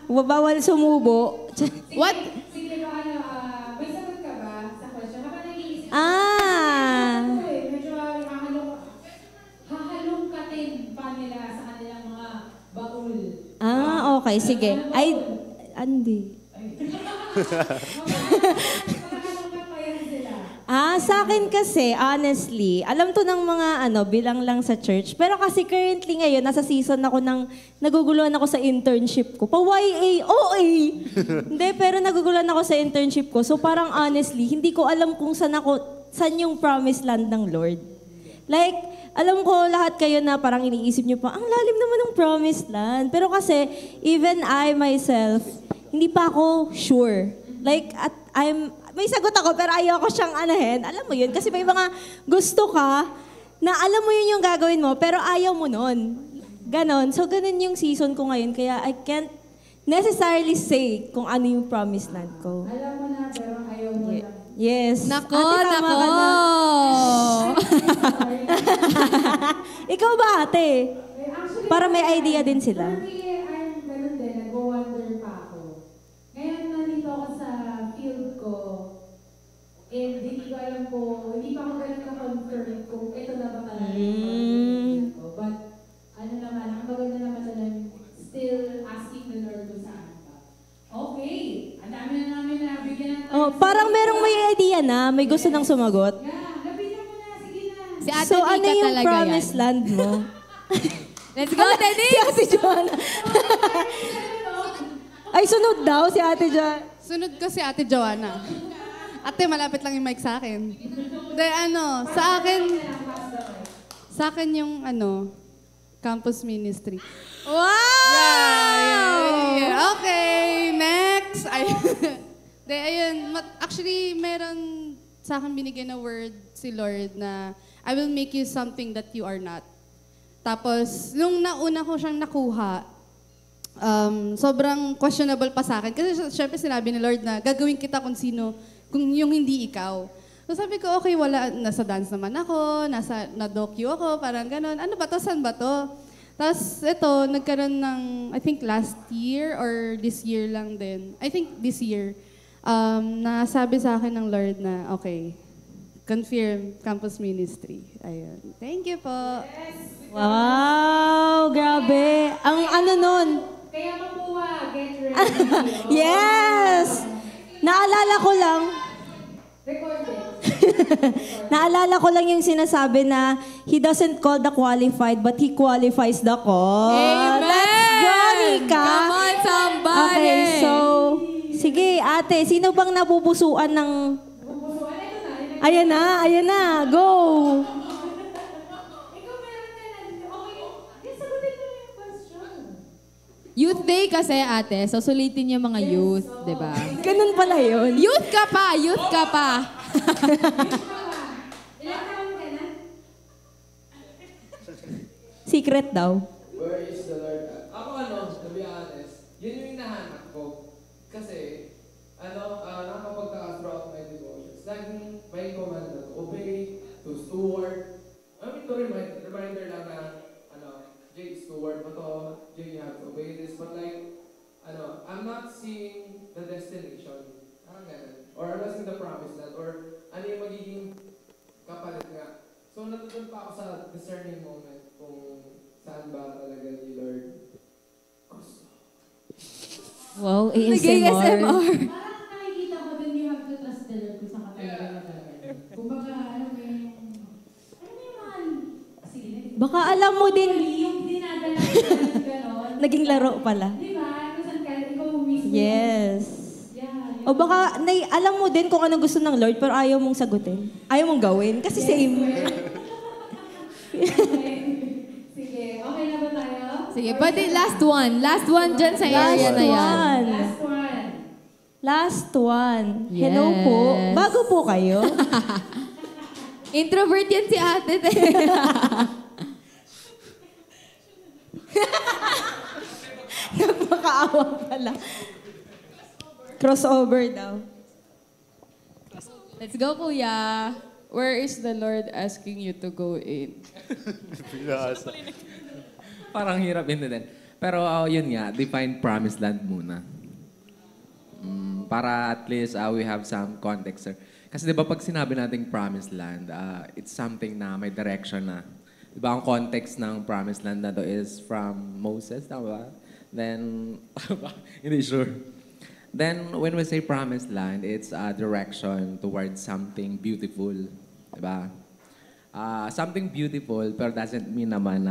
Bawal sumubo. What? May sagot ka ba sa question? Habang nag-iisip medyo hahalungkatin pa nila sa kanilang mga baul. Okay. Sige. Ay, Andy. Hahalungkat pa yan sila. Sa akin kasi, honestly, alam to ng mga bilang lang sa church. Pero kasi currently ngayon, nasa season ako naguguluhan ako sa internship ko. Pa-YA, OA! Hindi, pero naguguluhan ako sa internship ko. So parang honestly, hindi ko alam kung saan yung promised land ng Lord. Like, alam ko lahat kayo na parang iniisip niyo pa, ang lalim naman ng promised land. Pero kasi, even I myself, hindi pa ako sure. Like, may sagot ako pero ayoko siyang anahin. Alam mo yun, kasi may mga gusto ka na alam mo yun yung gagawin mo pero ayaw mo nun. Ganon. So, ganon yung season ko ngayon. Kaya I can't necessarily say kung ano yung promised land ko. Alam mo na, pero ayaw mo lang. Yes. Nako, Ate, tama nako. ka na. Ikaw ba, ate? Actually, Para may idea din sila. for me, I'm ganun din, nag-wonder pa ako. Ngayon, nandito ako sa field ko, and hindi ko alam po, hindi pa ako ganun na-confirm kung ito na ba talaga yung pag-ibig ko. But, ano naman, ang maganda naman talaga, still asking the Lord kung saan ba. Okay, ang dami na namin na bigyan ng time. Oh, parang merong may idea na, may gusto nang sumagot. Yeah, nabigyan mo na, sige na. Si Ate So, Nika ano yung talaga promised yan. land mo? Let's go, Teddy! Si Ate Joanna. Ay, sunod daw si Ate Joanna. Sunod ko si Ate Joanna. Ate, malapit lang yung mic sa akin. Hindi, sa akin yung, campus ministry. Wow! Yeah. Okay, next. De, ayun. Actually, meron sa akin binigay na word si Lord na I will make you something that you are not. Tapos, nung nauna ko siyang nakuha, sobrang questionable pa sa akin. Kasi syempre sinabi ni Lord na gagawin kita kung sino, kung yung hindi ikaw. So sabi ko, okay, wala, nasa dance naman ako, na-docu ako, parang ganon. Ano ba to? Saan ba to? Tapos ito, nagkaroon ng, I think last year or this year lang din. I think this year. Nasabi sa akin ng Lord na, okay, confirm campus ministry. Ayun. Thank you po. Wow, grabe. Ang ano nun? Kaya mapuwa, get ready. Yes! Naalala ko lang, Recorded. naalala ko lang yung sinasabi na He doesn't call the qualified, but He qualifies the called. Amen! Let's go, Nika! Come on, somebody! Okay, so, sige, ate, sino bang napupusuan ng... Ayan na, go! Ikaw meron ka na. Okay, yes, sagutin mo yung question. Youth Day kasi, ate. So, sulitin yung mga youth, di ba? Ganun pala yun. Youth ka pa! Youth ka pa! Ilang taon ka na? Secret daw. Where is the Lord at? Ako to be honest, yun yung hinahanap ko. Kasi, nakapagtaka throughout my devotions. Laging may command na to obey, to steward. To reminder lang na, Jay, steward mo to, Jay, you have to obey this. But I'm not seeing the destination. Parang ganun. Or I'm not seeing the promise land. Or ano yung magiging kapalit nga. So, natutunan pa ako sa discerning moment kung saan ba talaga ni Lord gusto. Wow, Nag-ASMR. Parang nakikita ko din you have to trust the Lord kung saan ka talaga magagawin. Kumbaga, ano mo yung mga, sige, Baka alam mo din, yung dinadala ko ng gano'n. naging laro pala. Di ba? Kung saan ka, ikaw mismo. Yes. Yeah. O baka alam mo din kung anong gusto ng Lord pero ayaw mong sagutin. Ayaw mong gawin. Kasi same. Sige, okay na ba tayo? Sige, pwede last one. Last one dyan sa area na yan. Last one. Last one. Hello po. Yes. Bago po kayo. Introvert yan si ate. Nagmakaawa pala. Crossover daw. Let's go, kuya. Where is the Lord asking you to go in? Parang hirap din. Pero yun nga, define promised land muna. Para at least we have some context, sir. Kasi di ba pag sinabi nating promised land, it's something na may direction na. Di ba ang context ng promised land na to is from Moses, tama ba? Then, hindi sure. Then, when we say promised land, it's a direction towards something beautiful. Diba? Something beautiful, pero doesn't mean naman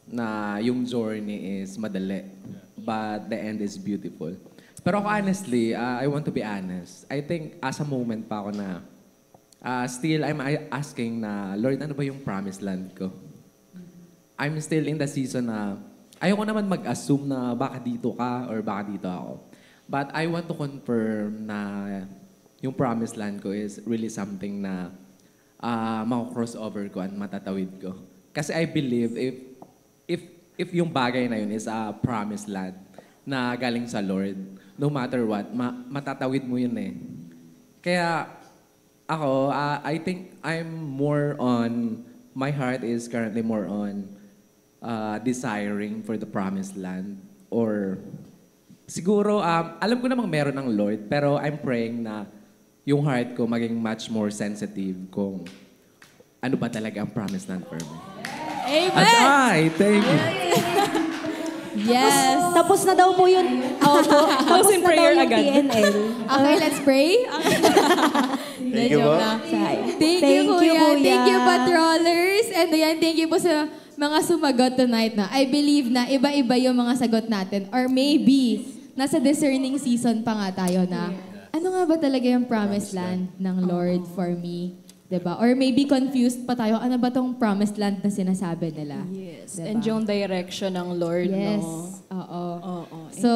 na yung journey is madali. But the end is beautiful. Pero ako honestly, I want to be honest. I think as a moment pa ako na still I'm asking na, Lord, ano ba yung promised land ko? I'm still in the season na ayoko naman mag-assume na baka dito ka or baka dito ako. But I want to confirm na yung promised land ko is really something na mako-crossover ko at matatawid ko. Kasi I believe if yung bagay na yun is a promised land na galing sa Lord, no matter what, matatawid mo yun eh. Kaya ako, I think I'm more on, my heart is currently more on desiring for the promised land. Or siguro, alam ko namang meron ng Lord, pero I'm praying na yung heart ko maging much more sensitive kung ano ba talaga ang promised land for me. Amen! Thank you. Yes. Tapos na daw po yun. Tapos in na daw prayer yung agad. PNL. Okay, let's pray. Thank you po. Thank you, Kuya. Thank you, Patrollers. And ayan, thank you po sa mga sumagot tonight na. I believe na iba-iba yung mga sagot natin. Or maybe, nasa discerning season pa nga tayo na, ano nga ba talaga yung promised land ng Lord for me? Diba? Or maybe confused pa tayo, ano ba tong promised land na sinasabi nila? Yes. Diba? And yung direction ng Lord, Yes. no? Oo. Oo. So,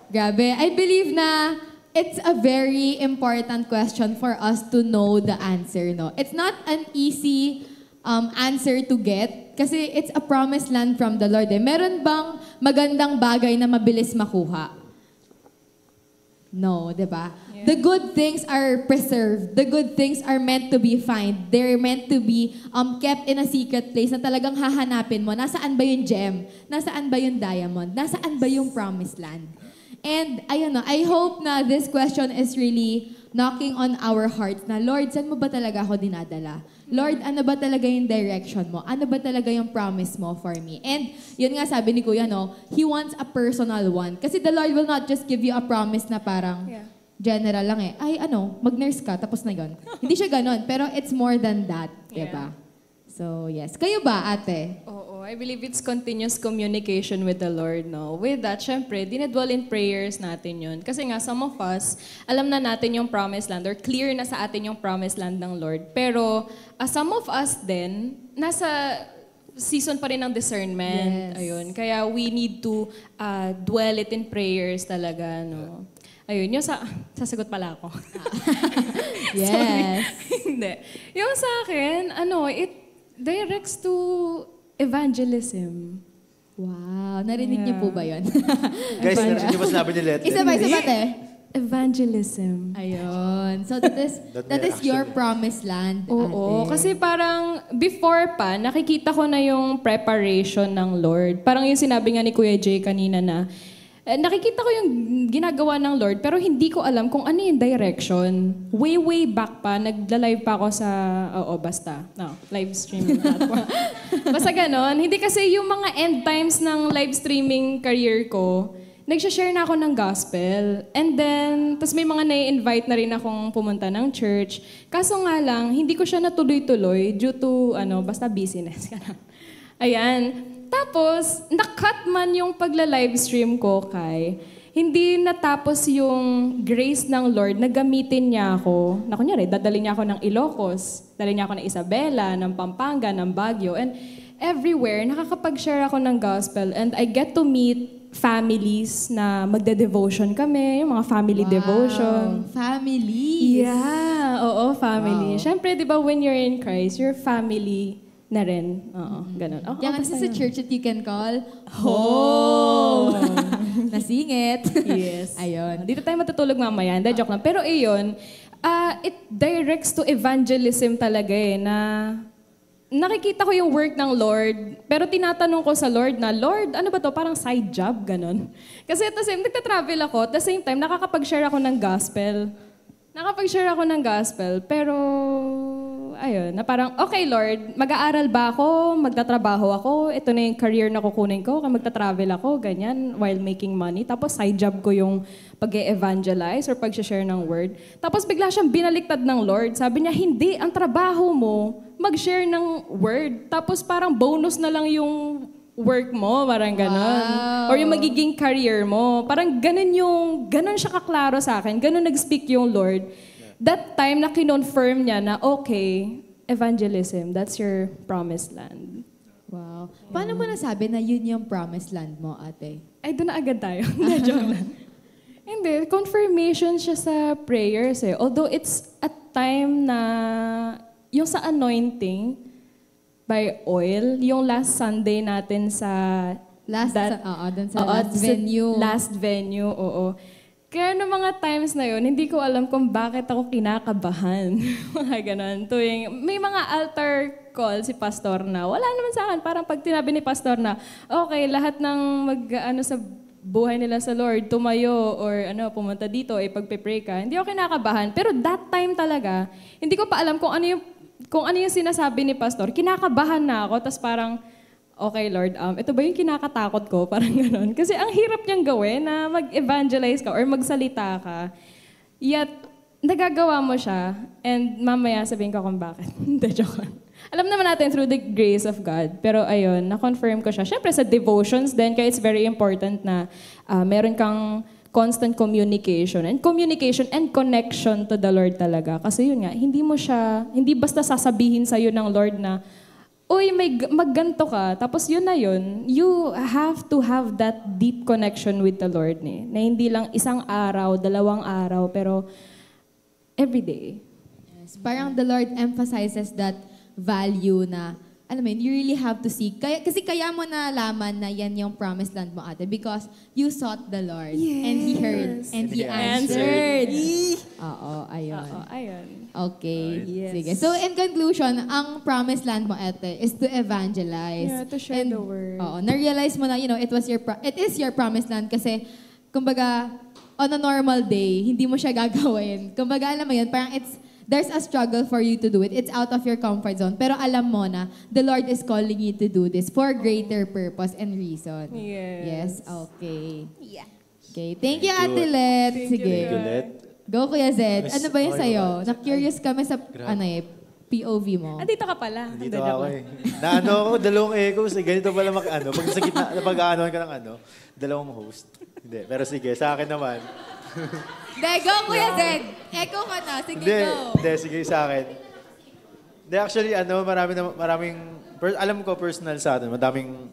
grabe. I believe na it's a very important question for us to know the answer, no? It's not an easy answer to get kasi it's a promised land from the Lord. Eh. Meron bang magandang bagay na mabilis makuha? No, di ba? The good things are preserved. The good things are meant to be found. They're meant to be kept in a secret place na talagang hahanapin mo. Nasaan ba yung gem? Nasaan ba yung diamond? Nasaan ba yung promised land? And ayun no, I hope na this question is really knocking on our hearts na, Lord, saan mo ba talaga ako dinadala? Lord, ano ba talaga yung direction mo? Ano ba talaga yung promise mo for me? And yun nga sabi ni Kuya, no, He wants a personal one. Kasi the Lord will not just give you a promise na parang general lang eh. Ay, mag-nurse ka, tapos na yun. Hindi siya ganon, pero it's more than that, diba? So, yes. Kayo ba, ate? Oo, I believe it's continuous communication with the Lord, no? With that, syempre, dinedwell in prayers natin yun. Kasi nga, some of us, alam na natin yung promised land or clear na sa atin yung promised land ng Lord. Pero, some of us din, nasa season pa rin ng discernment. Yes. Ayun. Kaya we need to dwell it in prayers talaga, no? Ayun, yung sasagot pala ako. Yes. Hindi. Yung sa akin, it directs to evangelism. Wow. Narinig niyo po ba yun? Guys, narinig niyo ba sinabi ni Let? Isa pa, te. Evangelism. Ayun. So that is your promised land. Oo. ate. Kasi parang before pa, nakikita ko na yung preparation ng Lord. Parang yung sinabi nga ni Kuya Jay kanina na, nakikita ko yung ginagawa ng Lord, pero hindi ko alam kung ano yung direction. Way back pa, nagla-live pa ako sa, live streaming platform. Basta ganon. Hindi kasi yung mga end times ng live streaming career ko, nagsha-share na ako ng gospel. And then, tas may mga na-invite na rin akong pumunta ng church. Kaso nga lang, hindi ko siya natuloy-tuloy due to, basta business. Ayan. Tapos, na-cut man yung pagla-livestream ko, Kai. Hindi natapos yung grace ng Lord na gamitin niya ako. Na kunyari, dadalhin niya ako ng Ilocos, dadalhin niya ako ng Isabela, ng Pampanga, ng Baguio. And everywhere, nakakapag-share ako ng gospel. And I get to meet families na magde-devotion kami, yung mga family devotion. Families. Yeah, oo, family. Siyempre, di ba, when you're in Christ, you're family na rin. Oo, ganun. Yan kasi sa church that you can call home. Nasingit. Yes. Ayun. Dito tayo matutulog mamaya. Hindi, joke lang. Pero iyon, it directs to evangelism talaga na nakikita ko yung work ng Lord, pero tinatanong ko sa Lord na, Lord, ano ba to? Parang side job, ganun. Kasi at the same, nagta-travel ako, at the same time, nakakapag-share ako ng gospel. Pero ayun, na parang, okay Lord, mag-aaral ba ako? Magtatrabaho ako? Ito na yung career na kukunin ko? Magta-travel ako? Ganyan, while making money. Tapos side job ko yung pag-evangelize or pag-share ng word. Tapos bigla siyang binaliktad ng Lord. Sabi niya, hindi, ang trabaho mo, mag-share ng word. Tapos parang bonus na lang yung work mo, parang ganon. Wow. Or yung magiging career mo. Parang ganon siya kaklaro sa akin. Ganon nag-speak yung Lord. That time na kinonfirm niya na, okay, evangelism, that's your promised land. Wow. Paano mo nasabi na yun yung promised land mo, ate? Ay, doon na agad tayo. Joke lang. Hindi, confirmation siya sa prayers eh. Although it's a time na yung sa anointing by oil, yung last Sunday natin sa Dun sa last venue. Last venue, oo. Kaya no mga times na yun, hindi ko alam kung bakit ako kinakabahan. Mga ganon. Tuwing, may mga altar call si pastor na, wala naman sa akin. Parang pag tinabi ni pastor na, okay, lahat ng sa buhay nila sa Lord, tumayo or pumunta dito, pagpe-pray ka, hindi ako kinakabahan. Pero that time talaga, hindi ko pa alam kung ano yung sinasabi ni pastor. Kinakabahan na ako, tas parang, okay, Lord, ito ba yung kinakatakot ko? Parang gano'n. Kasi ang hirap niyang gawin na mag-evangelize ka or magsalita ka. Yet, nagagawa mo siya. And mamaya sabihin ko kung bakit. Hindi, joke lang. Alam naman natin through the grace of God. Pero ayun, na-confirm ko siya. Siyempre sa devotions din, kaya it's very important na meron kang constant communication and connection to the Lord talaga. Kasi yun nga, hindi basta sasabihin sa'yo ng Lord na, uy, magganto ka, tapos yun na yun, you have to have that deep connection with the Lord. Na hindi lang isang araw, 2 araw, pero every day. Yes, parang the Lord emphasizes that value na, you really have to seek. Kasi kaya mo nalaman na yan yung promised land mo, ate, because you sought the Lord. Yes. And He heard. And He answered. Oo, ayun. Okay. Yes. Sige. So, in conclusion, ang promised land mo, ate, is to evangelize. Yeah, to share the word. Oo, na-realize mo na, it is your promised land kasi, kumbaga, on a normal day, hindi mo siya gagawin. Kumbaga, alam mo yun, parang there's a struggle for you to do it. It's out of your comfort zone. Pero alam mo na, the Lord is calling you to do this for greater purpose and reason. Yes. Okay. Yeah. Okay. Thank you, Ate Let. Sige. Thank you, Let. Go, Kuya Zed. Ano ba yun sa'yo? Na-curious kami sa, POV mo. Dito ka pala. Dito ako eh. Ako, 2 echoes. Ganito pala pag sa gitna, pag-aanoan ka ng 2 host. Hindi. Pero sige, sa akin naman. Hindi, go, Kuya Zed. Echo ka na. Sige, go. Hindi, sige sa akin. Hindi, actually, alam ko personal sa atin, madaming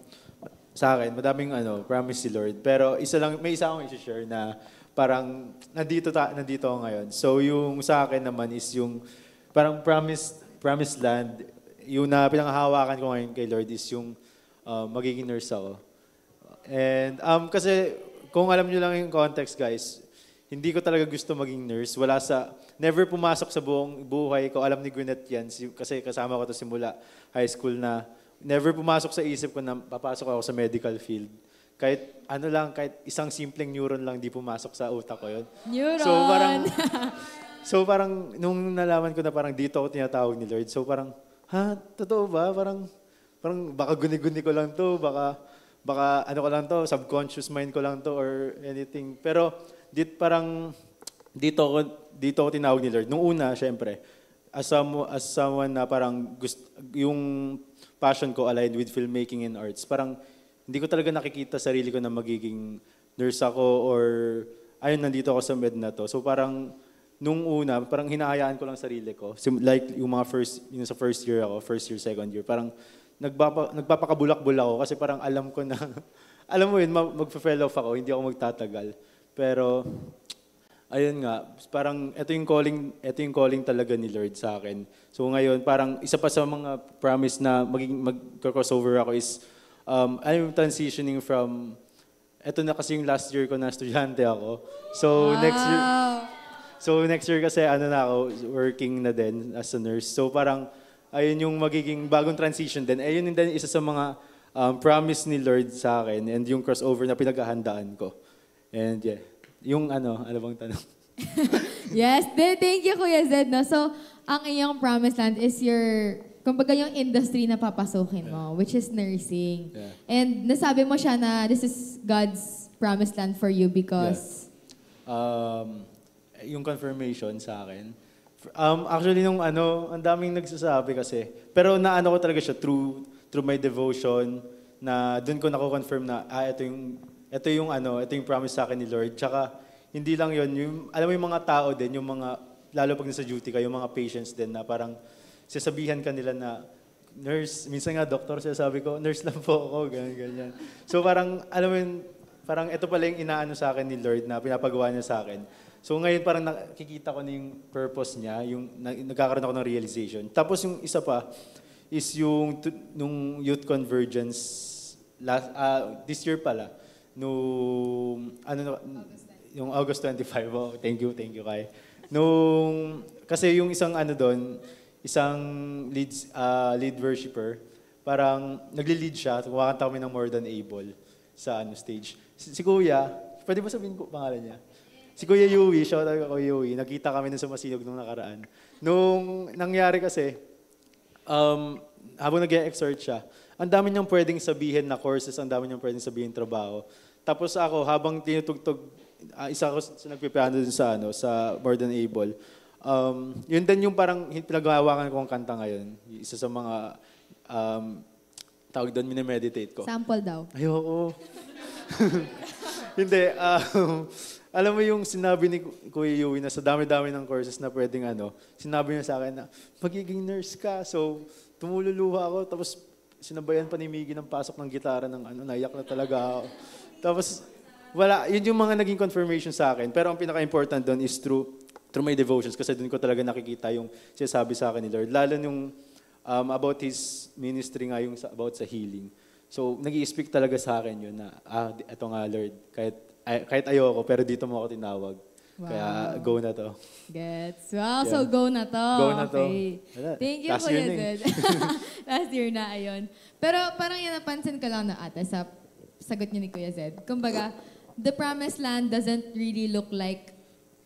promise si Lord. Pero may isa akong i-share na parang nandito ako ngayon. So yung sa akin naman is yung parang promised land, yung na pinanghahawakan ko ngayon kay Lord is yung magiging nurse ako. And kasi kung alam niyo lang yung context, guys, hindi ko talaga gusto maging nurse. Never pumasok sa buong buhay ko. Alam ni Gwyneth yan, kasi kasama ko to simula high school na never pumasok sa isip ko na papasok ako sa medical field. Kahit kahit isang simpleng neuron lang di pumasok sa utak ko yun. Neuron! So parang nung nalaman ko na parang dito ako tinatawag ni Lord, so parang, totoo ba? Parang baka guni-guni ko lang to, baka ko lang to, subconscious mind ko lang to or anything. Pero dito ako tinawag ni Lord. Nung una, syempre, as someone na parang yung passion ko aligned with filmmaking and arts, parang hindi ko talaga nakikita sarili ko na magiging nurse ako or nandito ako sa med na to. So parang nung una, parang hinahayaan ko lang sarili ko. Like yung sa first year, second year, parang nagpapakabulak-bulak ako kasi parang alam ko na, alam mo yun, mag-fell off ako, hindi ako magtatagal. Pero, ayun nga, parang ito yung calling talaga ni Lord sa akin. So ngayon, parang isa pa sa mga promise na mag-crossover ako is, I'm transitioning from, ito na kasi yung last year ko na estudyante ako. So next year kasi na ako, working na din as a nurse. So parang, ayun yung magiging bagong transition din. Ayun din isa sa mga promise ni Lord sa akin and yung crossover na pinaghahandaan ko. And yeah, yung ano bang tanong? Yes, thank you, Kuya Zed. No? So, ang iyong promised land is kumbaga yung industry na papasukin mo, which is nursing. Yeah. And nasabi mo siya na this is God's promised land for you because... yung confirmation sa akin. Actually, ang daming nagsasabi kasi. Pero naano ko talaga siya through my devotion na doon ko nako-confirm na ito yung promise sa akin ni Lord. Tsaka hindi lang yun, alam mo yung mga tao din, yung mga, lalo pag nasa duty ka, yung mga patients din na parang sasabihan ka nila na, nurse, minsan nga doktor, sabi ko, nurse lang po ako, ganyan. So parang, alam mo yun, parang ito pala yung inaano sa akin ni Lord na pinapagawa niya sa akin. So ngayon parang nakikita ko na yung purpose niya, yung nagkakaroon ako ng realization. Tapos yung isa pa is yung nung Youth Convergence this year pala, yung August 25. Oh, thank you Kai. Kasi yung isang isang lead worshiper, parang nagli-lead siya, kumakanta kami ng More Than Able sa stage. Si Kuya, pwede ba sabihin ko pangalan niya? Si Kuya Yui, shout out ko Yui, nakita kami sa Masinog nung nakaraan. Nung nangyari kasi, habang nag-exhort siya, ang dami niyang pwedeng sabihin na courses, ang dami niyang pwedeng sabihin trabaho. Tapos ako, habang tinutugtog, isa ako sa nagpipiano dun sa More Than Able, yun din yung parang pinaghahawakan ko ang kanta ngayon. Isa sa mga, tawag doon, minimeditate ko. Sample daw. Ayoko. Hindi, alam mo yung sinabi ni Kuya Yui na sa dami-dami ng courses na pwedeng sinabi niya sa akin na magiging nurse ka. So, tumululuha ako, tapos sinabayan pa ni Miggy ng pasok ng gitara ng naiyak na talaga ako. Tapos, wala, yun yung mga naging confirmation sa akin. Pero ang pinaka-important doon is through my devotions kasi doon ko talaga nakikita yung sinasabi sa akin ni Lord. Lalo yung about His ministry nga, yung about sa healing. So, nag-i-speak talaga sa akin yun na, eto nga Lord, kahit ayoko, pero dito mo ako tinawag. Wow. Kaya go na to. Gets. Wow, Yeah. so go na to. Go na to. Okay. Wala. Thank you, Last Kuya year na Zed. Last year na, ayun. Pero parang yan, napansin ko lang na ata sa sagot niyo ni Kuya Zed. Kumbaga, the promised land doesn't really look like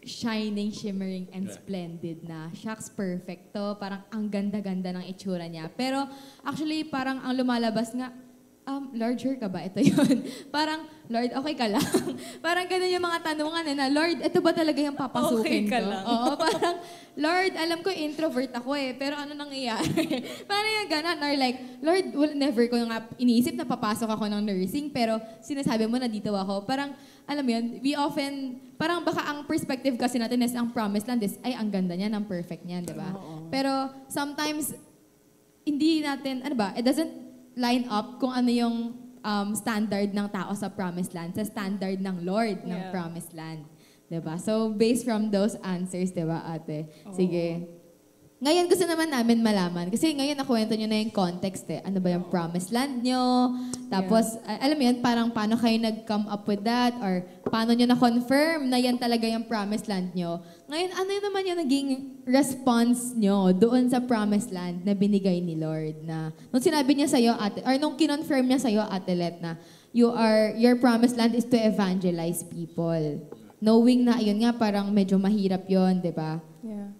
shining, shimmering, and splendid na. Shucks, perfect to. Parang ang ganda-ganda ng itsura niya. Pero actually, parang ang lumalabas nga, Lord, sure ka ba? Ito yun. Parang, Lord, okay ka lang? Parang ganun yung mga tanungan na, Lord, ito ba talaga yung papasukin Okay ka ko? lang. Oo, parang, Lord, alam ko introvert ako pero ano nangyayari? Parang yung ganun. Or like, Lord, never ko nga iniisip na papasok ako ng nursing, pero sinasabi mo na dito ako. Parang, alam mo yun, we often, parang baka ang perspective kasi natin is ang promised land is, ay, ang ganda niyan, ang perfect niyan, di ba? Pero sometimes, hindi natin, it doesn't line up kung ano yung standard ng tao sa promised land, sa standard ng Lord ng promised land. Diba? So, based from those answers, diba, ate? Sige. Ngayon, gusto naman namin malaman. Kasi ngayon, nakuwento nyo na yung context Ano ba yung promised land nyo? Tapos, alam mo yun, parang paano kayo nag-come up with that? Or paano nyo na-confirm na yan talaga yung promised land nyo? Ngayon, ano yun naman yung naging response nyo doon sa promised land na binigay ni Lord? Na, nung sinabi niya sa'yo, ate, or nung kinonfirm niya sa'yo, Ate Let, na your promised land is to evangelize people. Knowing na, yun nga, parang medyo mahirap yun, di ba? Yeah.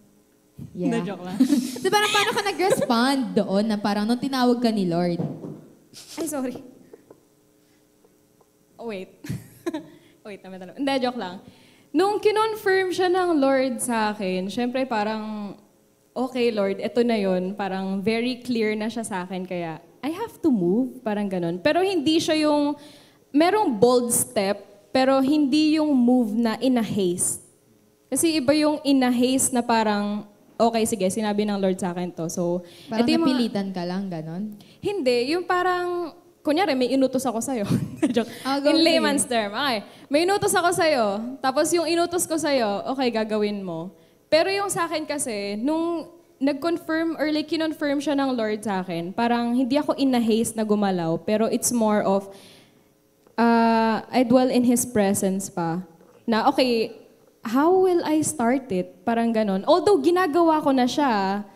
Yeah. Joke lang. So parang paano ka nag-respond doon na parang nung tinawag ka ni Lord? Ay, sorry. Oh, wait. Wait, naman. Hindi, joke lang. Nung kinonfirm siya ng Lord sa akin, syempre parang, okay Lord, eto na yun. Parang very clear na siya sa akin, kaya I have to move, parang ganun. Pero hindi siya yung, merong bold step, pero hindi yung move na in a haste. Kasi iba yung in a haste na parang, okay, sige, sinabi ng Lord sa akin to. So, Parang ito yung napilitan ka lang, ganon? Hindi, yung parang, kunyari, may inutos ako sa'yo. Joke. Go In layman's term. Okay, may inutos ako sa'yo, tapos yung inutos ko sa'yo, okay, gagawin mo. Pero yung sa akin kasi, nung nag-confirm or like kinonfirm siya ng Lord sa akin, parang hindi ako in a haste na gumalaw, pero it's more of, I dwell in His presence pa. Na, okay, how will I start it? Parang ganon. Although ginagawa ko na siya,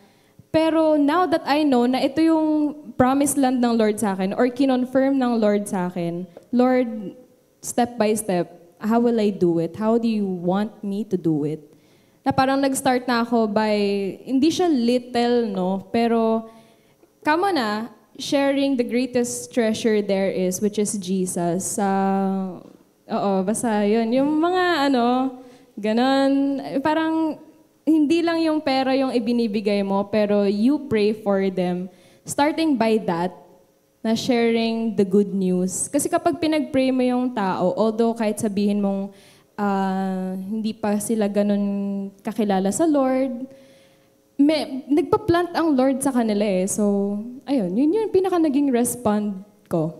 pero now that I know na ito yung promised land ng Lord sa akin or kinonfirm ng Lord sa akin, Lord, step by step, how will I do it? How do you want me to do it? Na parang nag-start na ako by, hindi siya little, no? Pero, kamo na, sharing the greatest treasure there is, which is Jesus. Basta yun. Yung mga ganon, parang hindi lang yung pera yung ibinibigay mo, pero you pray for them. Starting by that, na sharing the good news. Kasi kapag pinag-pray mo yung tao, although kahit sabihin mong hindi pa sila ganon kakilala sa Lord, nagpa-plant ang Lord sa kanila So, ayun, yun yung pinaka naging respond ko.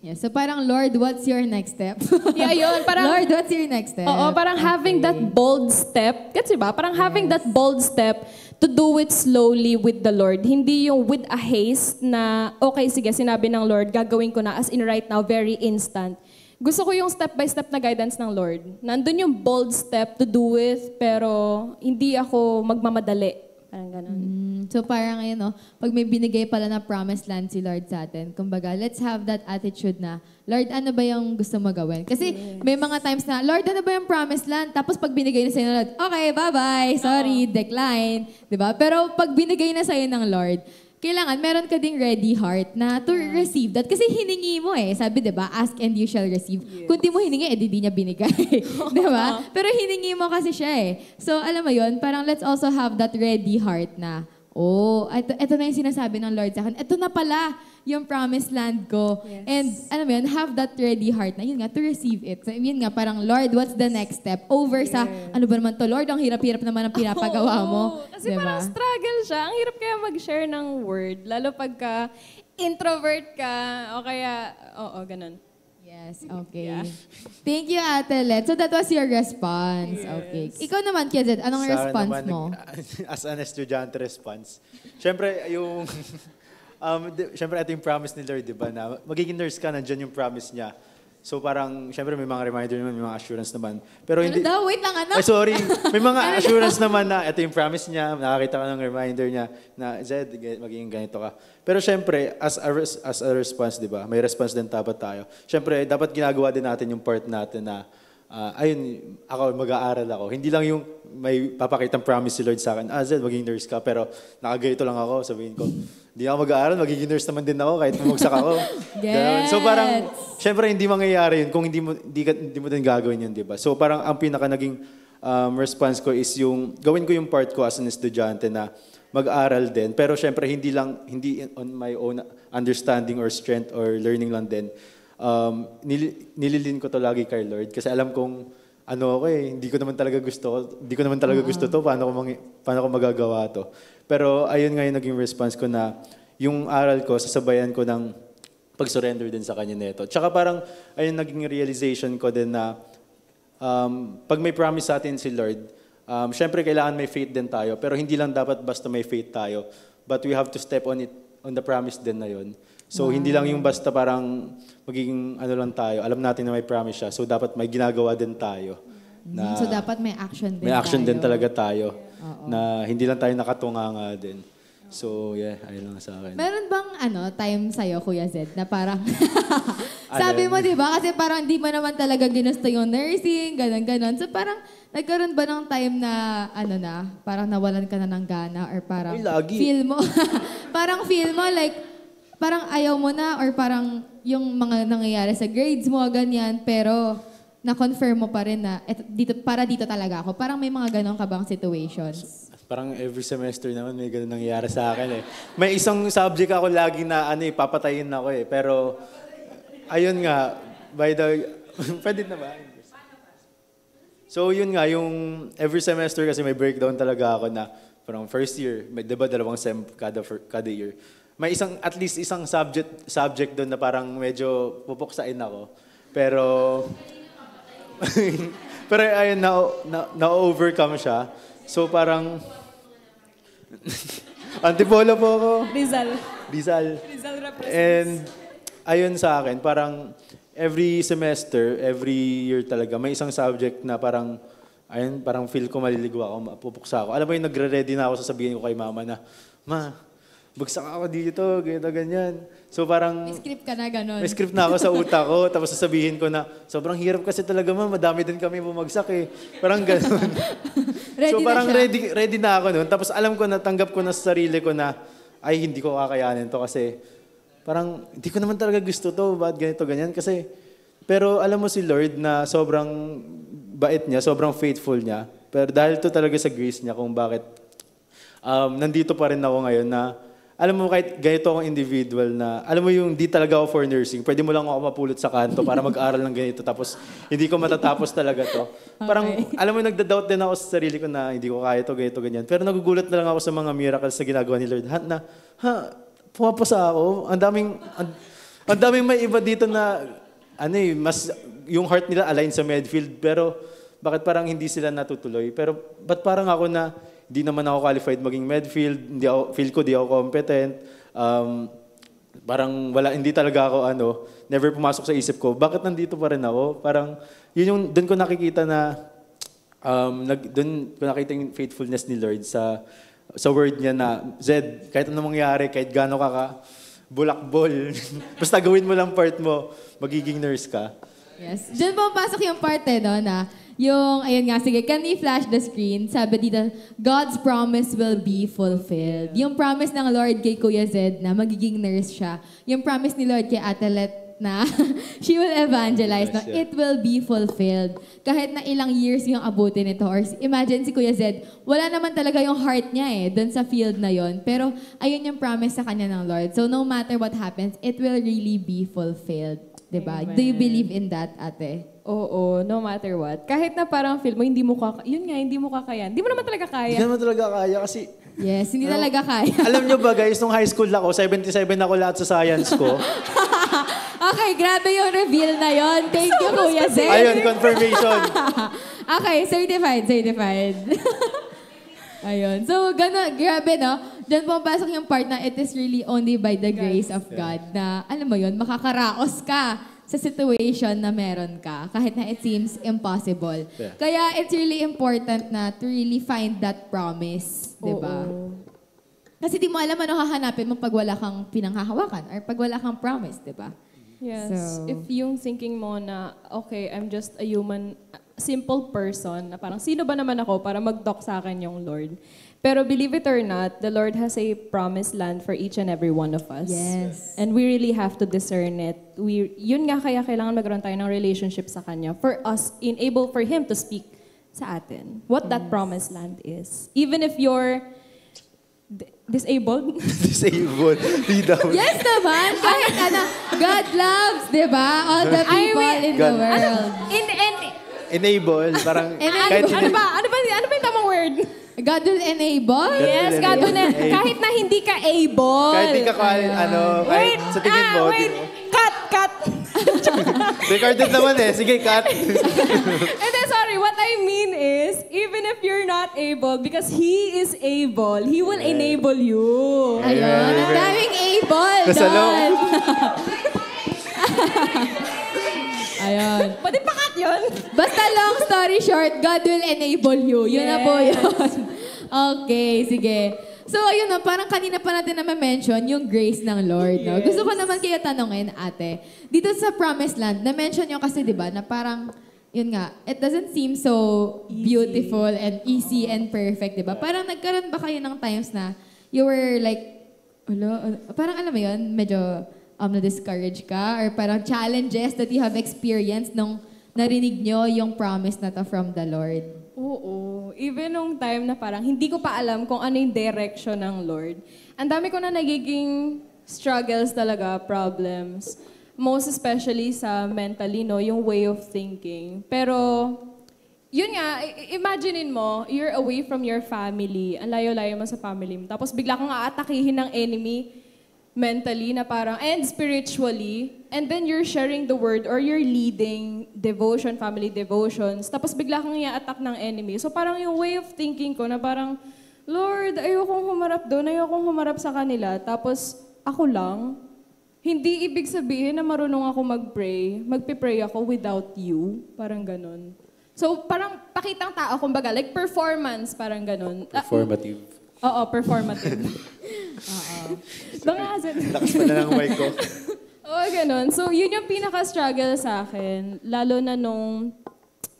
Yeah, so parang, Lord, what's your next step? Yeah, yun. Parang, Lord, what's your next step? Oo, parang having that bold step. Gets ba? Parang having that bold step to do it slowly with the Lord. Hindi yung with a haste na, okay, sige, sinabi ng Lord, gagawin ko na as in right now, very instant. Gusto ko yung step-by-step na guidance ng Lord. Nandun yung bold step to do it, pero hindi ako magmamadali. Parang ganun. So parang ayun, no, pag may binigay pala na promised land si Lord sa atin, kumbaga, let's have that attitude na, Lord, ano ba yung gusto mo gawin? Kasi may mga times na, Lord, ano ba yung promised land? Tapos pag binigay na sa'yo ng Lord, okay, bye-bye, sorry, decline. Diba? Pero pag binigay na sa'yo ng Lord, kailangan meron ka ding ready heart na to receive that. Kasi hiningi mo eh. Sabi, diba, ask and you shall receive. Kung di mo hiningi, di niya binigay. Diba? Pero hiningi mo kasi siya eh. So, alam mo yun, parang let's also have that ready heart na, oh, ito na yung sinasabi ng Lord sa akin. Ito na pala yung promised land ko. Yes. And alam mo yun, have that ready heart na yun nga, to receive it. So, yun nga, parang, Lord, what's the next step? Over sa, ano ba naman to, Lord, ang hirap-hirap naman ang pinapagawa mo. Kasi parang struggle siya. Ang hirap kaya mag-share ng word. Lalo pagka introvert ka, o kaya, oo, ganun. Yes, okay. Yeah. Thank you, Ate Let. So that was your response. Yes. Okay. Ikaw naman, Kizet, anong response naman, mo? As an estudyante response. Siyempre, yung... Siyempre, ito yung promise ni Lord, di ba? Na magiging nurse ka, nandyan yung promise niya. So parang, siyempre may mga reminder naman, may mga assurance naman. Pero hindi... Ano daw? Wait lang, ano? Ay, sorry. May mga assurance naman na ito yung promise niya, nakakita ka ng reminder niya na, Zed, magiging ganito ka. Pero siyempre, as a response, di ba? May response din dapat tayo. Siyempre, dapat ginagawa din natin yung part natin na, ayun, ako, mag-aaral ako. Hindi lang yung may papakitang promise si Lord sa akin, Zed, magiging nurse ka, pero nakagayito lang ako, sabihin ko, hindi ako mag-aaral, magiging nurse naman din ako kahit bumagsak ako. So parang, syempre hindi mangyayari yun kung hindi mo din gagawin yun, di ba? So parang ang pinaka naging response ko is yung, gawin ko yung part ko as an estudyante na mag-aral din. Pero syempre hindi on my own understanding or strength or learning lang din. Nililin ko to lagi kay Lord kasi alam kong ano ako hindi ko naman talaga gusto to, paano ko magagawa to. Pero ayun nga yung naging response ko na yung aral ko, sasabayan ko ng pag-surrender din sa kanya nito. Tsaka parang ayun naging realization ko din na pag may promise sa atin si Lord, syempre kailangan may faith din tayo, pero hindi lang dapat basta may faith tayo, but we have to step on the promise din na yun. So hindi lang yung basta parang magiging ano lang tayo, alam natin na may promise siya, so dapat may ginagawa din tayo. Na, so dapat may action din tayo. May action din talaga tayo. Na hindi lang tayo nakatunganga din. So yeah, ayun lang sa akin. Meron bang time sa'yo, Kuya Zed, na parang sabi mo, di ba? Kasi parang hindi mo naman talaga ginusto yung nursing, ganon. So parang nagkaroon ba ng time na parang nawalan ka na ng gana or parang feel mo feel mo like parang ayaw mo na or parang yung mga nangyayari sa grades mo, ganyan, pero na-confirm mo pa rin na dito talaga ako. Parang may mga ganon ka bang situations? Parang every semester naman may ganon nangyayari sa akin eh. May isang subject ako lagi na papatayin ako eh. Pero ayun nga, pwede na ba? So yun nga, yung every semester kasi may breakdown talaga ako na parang first year, may diba dalawang sem kada year. May at least isang subject doon na parang medyo pupuksain ako. Pero ayun, na-overcome siya. So parang, antipolo po ako. Rizal represents. And ayun sa akin, parang every semester, every year talaga, may isang subject na parang, ayun, parang feel ko maliligo ako, mapupuksa ako. Alam mo yung nagre-ready na ako, sasabihin ko kay mama na, Ma, bagsak ako dito, ganyan. So parang... May script ka na gano'n. May script na ako sa utak ko, tapos sasabihin ko na, sobrang hirap kasi talaga madami din kami bumagsak eh. Parang gano'n. So parang ready na ako noon. Tapos alam ko na, tanggap ko na sa sarili ko na, ay hindi ko kakayanin to kasi parang hindi ko naman talaga gusto to, bakit ganito, ganyan. Kasi, pero alam mo si Lord na sobrang bait niya, sobrang faithful niya. Pero dahil to talaga sa grace niya kung bakit nandito pa rin ako ngayon na alam mo, kahit ganito akong individual na, alam mo yung di talaga ako for nursing, pwede mo lang ako mapulot sa kanto para mag-aral ng ganito, tapos hindi ko matatapos talaga to. Parang, alam mo, nagda-doubt din ako sa sarili ko na hindi ko kaya to, ganito, ganyan. Pero nagugulat na lang ako sa mga miracles na ginagawa ni Lord. Pumapasa ako. Ang daming may iba dito na, mas yung heart nila align sa Medfield, pero bakit parang hindi sila natutuloy? Pero ba't parang ako na hindi naman ako qualified maging Medfield, feel ko di ako competent, parang hindi talaga ako never pumasok sa isip ko, bakit nandito pa rin ako? Parang, doon ko nakikita na, doon ko nakita yung faithfulness ni Lord sa word niya na, Zed, kahit anong mangyari, kahit gaano ka bulakbol, basta gawin mo lang part mo, magiging nurse ka. Yes. Diyan pumapasok yung part no, na yung, ayun nga, sige, can we flash the screen? Sabi dito, God's promise will be fulfilled. Yung promise ng Lord kay Kuya Zed na magiging nurse siya. Yung promise ni Lord kay Ate Let na she will evangelize. No? It will be fulfilled. Kahit na ilang years yung abutin nito. Or imagine si Kuya Zed, wala naman talaga yung heart niya dun sa field na yon. Pero ayun yung promise sa kanya ng Lord. So no matter what happens, it will really be fulfilled. Diba? Amen. Do you believe in that, ate? Oo, no matter what. Kahit na parang feel mo, hindi mo kakayan. Hindi mo naman talaga kaya. Hindi naman talaga kaya kasi... Yes, hindi talaga kaya. Alam nyo ba guys, nung high school ako, 77 ako lahat sa science ko. Okay, grabe yung reveal na yon. Thank you, Kuya Zed. Ayun, confirmation. Okay, certified. Ayun. So, grabe, no? Diyan pumapasok yung part na it is really only by the grace of God na, alam mo yun, makakaraos ka sa situation na meron ka, kahit na it seems impossible. Yeah. Kaya it's really important na to really find that promise, di ba? Kasi di mo alam ano hahanapin mo pag wala kang pinanghahawakan or pag wala kang promise, di ba? Yes. So, If yung thinking mo na, okay, I'm just a human, simple person, na parang sino ba naman ako para mag-talk sa akin yung Lord? Pero believe it or not, the Lord has a promised land for each and every one of us. Yes. And we really have to discern it. Yun nga kaya kailangan magkaroon tayo ng relationship sa Kanya for us, enable for Him to speak sa atin. What that promised land is. Even if you're disabled. Disabled. Yes naman. Kahit God loves, di ba? All the people in the world. Enable, parang... Ano ba yung tamang word? God will enable? Yes, God will kahit na hindi ka able. Kahit hindi ka kahit sa tingin mo. Wait. Cut. Recorded naman Sige, cut. And then, sorry, what I mean is, even if you're not able, because He is able, He will enable you. Ayun, ang daming able doon. Ayun. Pwede pakat yun. Basta long story short, God will enable you. Yun na po yun. Okay, sige. So, ayun na, parang kanina pa natin na-mention yung grace ng Lord. No? Gusto ko naman kayo tanongin, ate. Dito sa Promised Land, na-mention nyo kasi, di ba, na parang, yun nga, it doesn't seem so beautiful and easy and perfect, di ba? Parang nagkaroon ba kayo ng times na you were like, parang alam mo yun, medyo na-discourage ka or parang challenges that you have experienced nung narinig nyo yung promise na to from the Lord? Oo. Even nung time na parang hindi ko pa alam kung ano yung direction ng Lord. Ang dami ko na nagiging struggles talaga, problems. Most especially sa mentally, no, yung way of thinking. Pero, yun nga, imaginein mo, you're away from your family, ang layo-layo mo sa family mo. Tapos bigla kang aatakihin ng enemy mentally na parang, and spiritually, and then you're sharing the word or you're leading devotion, family devotions, tapos bigla kang i-attack ng enemy. So parang yung way of thinking ko na parang, Lord, ayokong humarap doon, ayokong humarap sa kanila, tapos ako lang, hindi ibig sabihin na marunong ako mag-pray, magpipray ako without you, parang ganun. So parang pakitang tao, kumbaga, like performance, parang ganun. Performative. Oo, performative. Oo. Lakas pa na ng mic ko. Oo, ganun. So, yun yung pinaka-struggle sa akin. Lalo na nung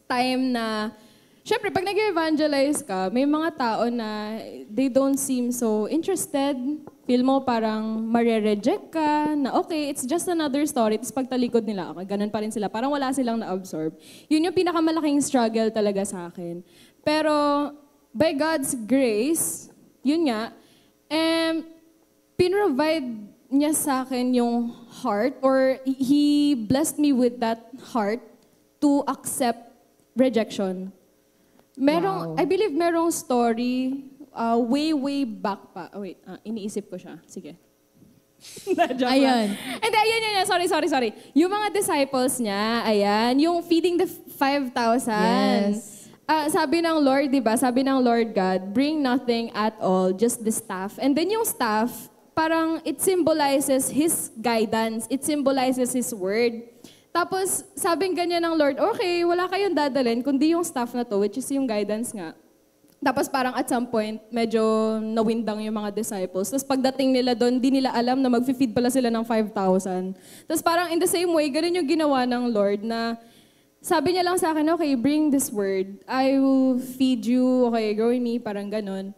time na, syempre, pag nag-evangelize ka, may mga tao na they don't seem so interested. Feel mo parang marereject ka, na okay, it's just another story. Tapos pagtalikod nila, okay, ganun pa rin sila. Parang wala silang na-absorb. Yun yung pinakamalaking struggle talaga sa akin. Pero, by God's grace, yun nga, pinrovide niya sa akin yung heart or He blessed me with that heart to accept rejection. I believe merong story way back pa. Iniisip ko siya. Sige. Ayun. Hindi, ayun. Sorry. Yung mga disciples niya, ayan, yung feeding the 5,000. Yes. Sabi ng Lord, di ba? Sabi ng Lord God, bring nothing at all, just the staff. And then yung staff, parang it symbolizes His guidance. It symbolizes His word. Tapos, sabing ganyan ng Lord, okay, wala kayong dadalhin, kundi yung staff na to, which is yung guidance nga. Tapos parang at some point, medyo nawindang yung mga disciples. Tapos pagdating nila doon, di nila alam na mag-feed pala sila ng 5,000. Tapos parang in the same way, ganun yung ginawa ng Lord na sabi niya lang sa akin, okay, bring this word. I will feed you, okay, grow in me, parang ganun.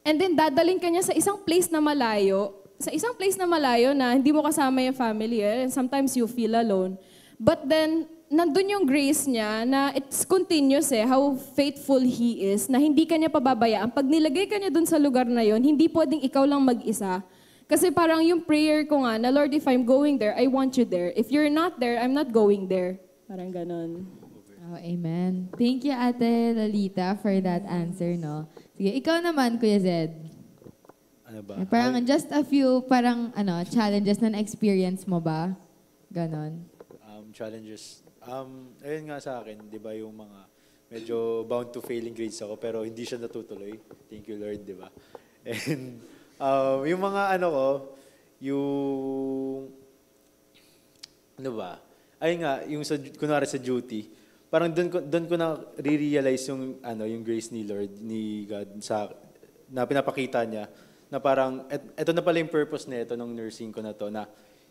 And then dadaling ka niya sa isang place na malayo. Sa isang place na malayo na hindi mo kasama yung family. And sometimes you feel alone. But then, nandun yung grace niya na it's continuous how faithful He is, na hindi ka niya pababayaan. Pag nilagay ka niya dun sa lugar na yon, hindi pwedeng ikaw lang mag-isa. Kasi parang yung prayer ko nga na, Lord, if I'm going there, I want you there. If you're not there, I'm not going there. Parang ganon. Oh, amen. Thank you, Ate Lolita, for that answer, no? Sige, ikaw naman, Kuya Zed. Ano ba? Parang just a few, challenges na na-experience mo ba? Ganon. Challenges. Ayun nga sa akin, di ba, yung mga medyo bound to failing grades ako, pero hindi siya natutuloy. Thank you, Lord, di ba? And yung mga ayun nga, yung kunwari sa duty, parang doon ko na re-realize yung grace ni Lord, ni God, na pinapakita niya, na parang, eto na pala yung purpose na ito ng nursing ko na to, na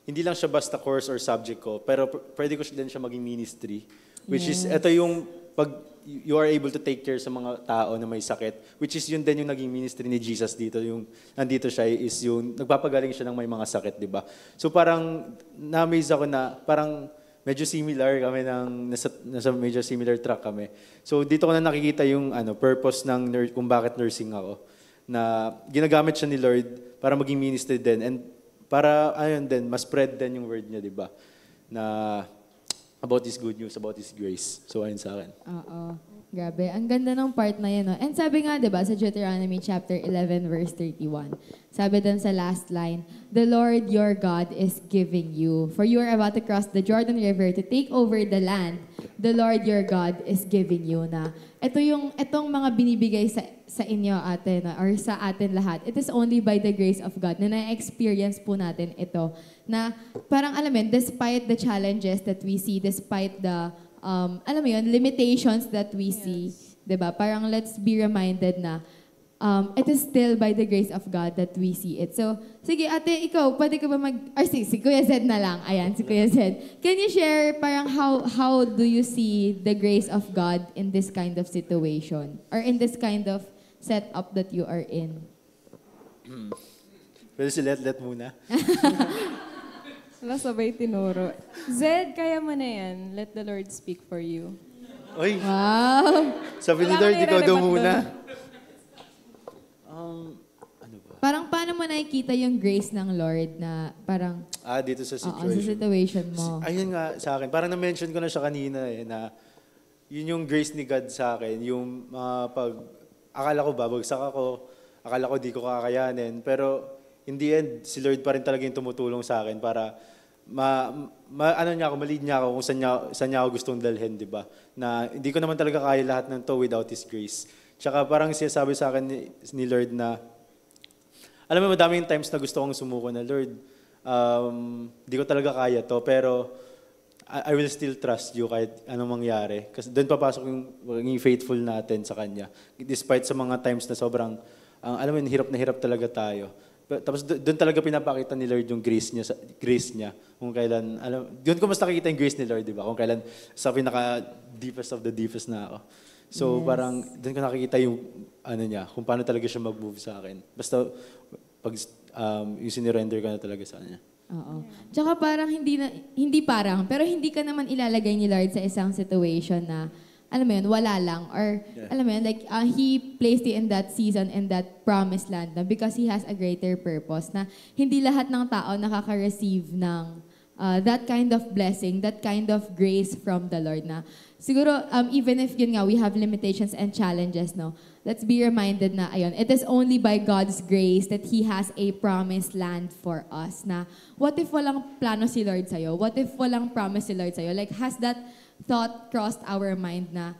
hindi lang siya basta course or subject ko, pero pwede ko din siya maging ministry. Which is, ito yung pag you are able to take care sa mga tao na may sakit, which is yun din yung naging ministry ni Jesus dito, yung nandito siya is yung nagpapagaling siya ng may mga sakit, di ba? So parang na-amaze ako na parang medyo similar kami nasa medyo similar track kami. So dito ko na nakikita yung purpose ng kung bakit nursing ako, na ginagamit siya ni Lord para maging ministry din, and para ayun din, mas spread din yung word niya, di ba? Na about His good news, about His grace. So ayun sa akin. Oo. Grabe. Ang ganda ng part na yun, no? And sabi nga, di ba, sa Deuteronomy chapter 11, verse 31, sabi dun sa last line, the Lord your God is giving you. For you are about to cross the Jordan River to take over the land the Lord your God is giving you. Na itong mga binibigay sa inyo, ate, na, or sa atin lahat, it is only by the grace of God na na-experience po natin ito. Na parang alam mo yun, despite the challenges that we see, despite the limitations that we see, diba? Parang let's be reminded na it is still by the grace of God that we see it. So, sige, ate, ikaw, pwede ka ba si Kuya Zed na lang. Ayan, si Kuya Zed. Can you share parang how do you see the grace of God in this kind of situation? Or in this kind of setup that you are in? Pwede si Let muna. Wala sabay tinuro. Zed, kaya mo na yan. Let the Lord speak for you. Oy! Wow! Sabi ni Lord, ikaw daw muna. Ano ba? Parang paano mo nakikita yung grace ng Lord na parang... Dito sa situation. Sa situation mo. Ayun nga sa akin. Parang na-mention ko na siya kanina na yun yung grace ni God sa akin. Yung akala ko babagsak ako, akala ko di ko kakayanin, pero in the end, si Lord pa rin talaga yung tumutulong sa akin para ma-lead niya ako kung saan niya ako gustong dalhin, di ba? Na hindi ko naman talaga kaya lahat ng to without His grace. Tsaka parang sinasabi sa akin ni Lord na, alam mo, madaming times na gusto kong sumuko na, Lord, di ko talaga kaya to, pero I will still trust you kahit anong mangyari. Kasi doon papasok yung faithful natin sa Kanya. Despite sa mga times na sobrang, alam mo, hirap na hirap talaga tayo. Tapos doon talaga pinapakita ni Lord yung grace niya. Kung kailan, doon ko mas nakikita yung grace ni Lord, di ba? Kung kailan sa pinaka-deepest of the deepest na ako. So parang doon ko nakikita yung niya, kung paano talaga siya mag-move sa akin. Basta pag yung sinirender ka na talaga sa Kanya. Oo. Tsaka parang pero hindi ka naman ilalagay ni Lord sa isang situation na alam mo yun, wala lang. Or, alam mo yun, like, He placed you in that season, in that promised land na because He has a greater purpose na hindi lahat ng tao nakaka-receive ng that kind of blessing, that kind of grace from the Lord na siguro even if yun nga we have limitations and challenges, no, let's be reminded na ayun, it is only by God's grace that He has a promised land for us. Na what if walang plano si Lord sa'yo? What if walang promise si Lord sa'yo? Like, has that thought crossed our mind na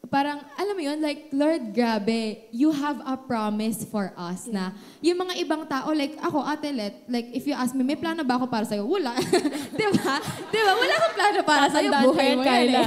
parang, alam mo yun, like, Lord, grabe, you have a promise for us na yung mga ibang tao, like ako, Ate Let, like, if you ask me, may plano ba ako para sa'yo? Wala. Diba? Diba? Wala akong plano para sa'yo. Buhay mo yan eh.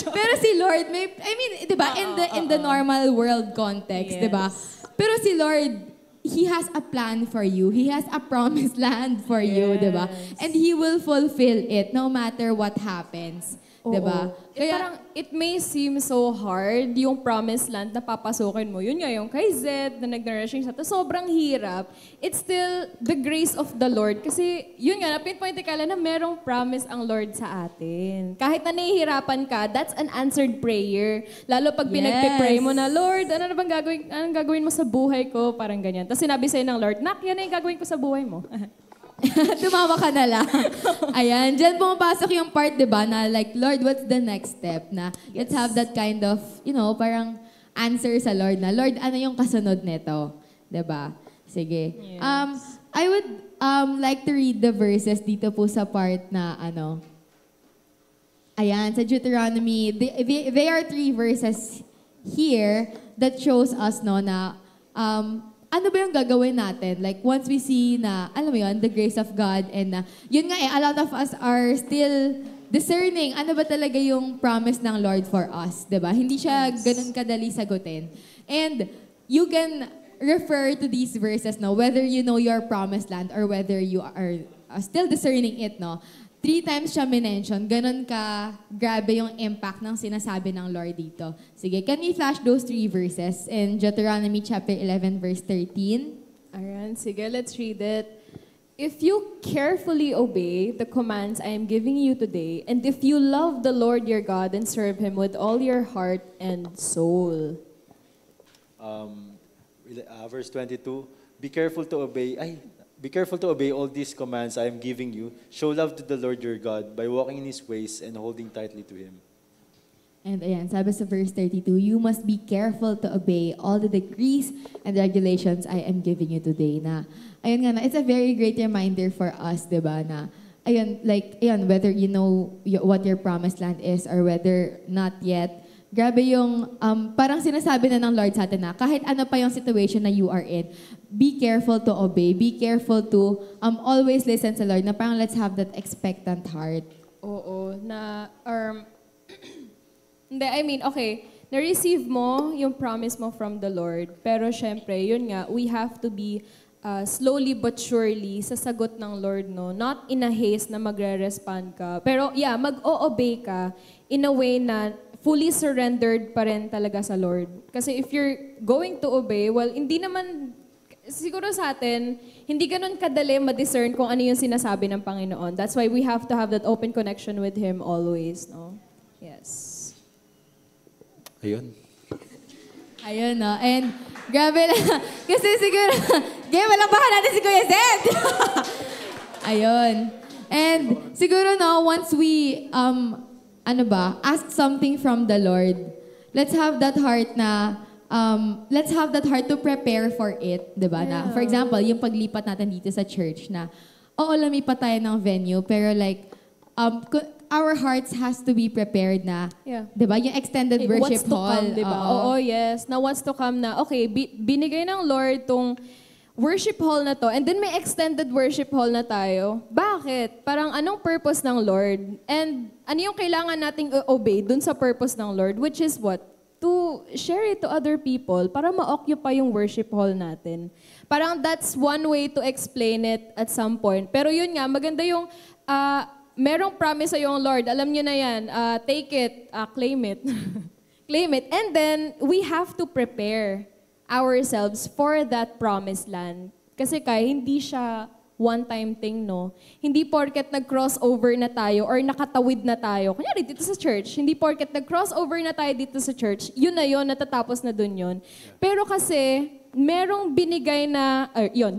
Pero si Lord, may, I mean, diba? In the normal world context, diba? Pero si Lord, He has a plan for you. He has a promised land for you, diba? And He will fulfill it no matter what happens. Diba? Kaya parang it may seem so hard yung promised land na papasukin mo. Yun nga yung kay Zed na nag-nourishing siya. Sobrang hirap. It's still the grace of the Lord. Kasi yun nga, pinpoint ka lang na merong promise ang Lord sa atin. Kahit na nahihirapan ka, that's an answered prayer. Lalo pag pinagpipray mo na, Lord, ano na bang gagawin mo sa buhay ko? Parang ganyan. Tapos sinabi sa'yo ng Lord, Nak, yan na yung gagawin ko sa buhay mo. Tumawa ka na lang. Ayan, dyan pumapasok yung part, di ba, na like, Lord, what's the next step? Na let's have that kind of, you know, parang answer sa Lord na, Lord, ano yung kasunod nito? Di ba? Sige. Yes. I would like to read the verses dito po sa part na, ano, ayan, sa Deuteronomy, there are 3 verses here that shows us, no, na, ano ba yung gagawin natin? Like, once we see na, alam mo yun, the grace of God, and yun nga a lot of us are still discerning, ano ba talaga yung promise ng Lord for us, diba? Hindi siya ganun kadali sagutin. And you can refer to these verses, no, whether you know your promised land or whether you are still discerning it, no. 3 times siya minention, ganun ka, grabe yung impact ng sinasabi ng Lord dito. Sige, can we flash those 3 verses in Deuteronomy chapter 11, verse 13? Ayan, sige, let's read it. If you carefully obey the commands I am giving you today, and if you love the Lord your God and serve Him with all your heart and soul. Verse 22, Be careful to obey all these commands I am giving you. Show love to the Lord your God by walking in His ways and holding tightly to Him. And ayan, sabi sa verse 32, you must be careful to obey all the decrees and regulations I am giving you today. Na, ayun nga na, it's a very great reminder for us, di ba, na, ayun, like, ayun, whether you know what your promised land is or whether not yet, grabe yung, parang sinasabi na ng Lord sa atin na, kahit ano pa yung situation na you are in, be careful to obey, be careful to always listen sa Lord, na parang let's have that expectant heart. Oo, na, hindi, I mean, okay, na-receive mo yung promise mo from the Lord, pero syempre, yun nga, we have to be slowly but surely sa sagot ng Lord, no? Not in a haste na magre-respond ka. Pero, yeah, mag-o-obey ka in a way na fully surrendered pa rin talaga sa Lord. Kasi if you're going to obey, well, hindi naman, siguro sa atin, hindi ganun kadali ma-discern kung ano yung sinasabi ng Panginoon. That's why we have to have that open connection with Him always, no? Yes. Ayun. Ayun, no? And grabe na. Kasi siguro, game, walang baka natin si Kuya Zed. Ayun. And siguro, no, once we, ask something from the Lord, let's have that heart na, let's have that heart to prepare for it, diba? Na, for example, yung paglipat natin dito sa church na, oo, lumipat tayo ng venue, pero like, our hearts has to be prepared na, diba? Yung extended worship hall. Come, diba? Oo, yes. Na what's to come na, okay, binigay ng Lord tong worship hall na to, and then may extended worship hall na tayo. Bakit? Parang anong purpose ng Lord? And ano yung kailangan nating obey dun sa purpose ng Lord? Which is what? To share it to other people para ma-occupy yung worship hall natin. Parang that's one way to explain it at some point. Pero yun nga, maganda yung merong promise sa yung Lord. Alam nyo na yan. Take it. Claim it. Claim it. And then, we have to prepare ourselves for that promised land. Kasi hindi siya one-time thing, no? Hindi porket nag-crossover na tayo or nakatawid na tayo. Kunyari, dito sa church, hindi porket nag-crossover na tayo dito sa church, yun na yun, natatapos na dun yun. Pero kasi, merong binigay na,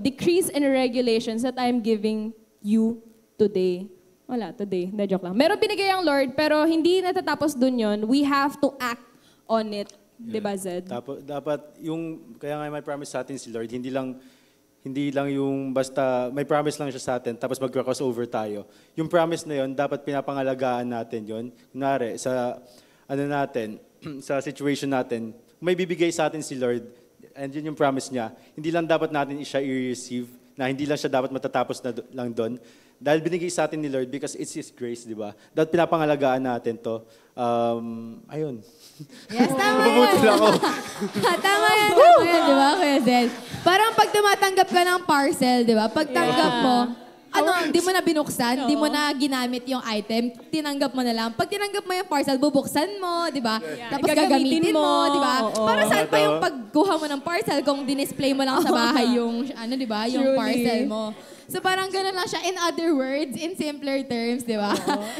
decrees and regulations that I'm giving you today. Wala, today. Hindi, joke lang. Meron binigay ang Lord, pero hindi natatapos dun yun. We have to act on it. Di ba, Zed? Dapat yung, kaya nga may promise sa atin si Lord, hindi lang yung basta may promise lang siya sa atin, tapos mag-crossover tayo. Yung promise na yun, dapat pinapangalagaan natin yun. Kunwari, sa, sa situation natin, may bibigay sa atin si Lord, and yun yung promise niya, hindi lang dapat natin siya i-receive, na hindi lang siya dapat matatapos na lang doon. Dahil binigay sa atin ni Lord because it's His grace, di ba? Dapat pinapangalagaan natin to. Ayun. Yes, tama yan. Tama yan, di ba, Kuya Zed? Parang pag tumatanggap ka ng parcel, di ba? Pag tanggap mo, di mo na binuksan, di mo na ginamit yung item, tinanggap mo na lang. Pag tinanggap mo yung parcel, bubuksan mo, di ba? Tapos gagamitin mo, di ba? Para saan pa yung pagkuha mo ng parcel kung dinisplay mo lang sa bahay yung, di ba, yung parcel mo. So parang gano'n lang siya. In other words, in simpler terms, di ba?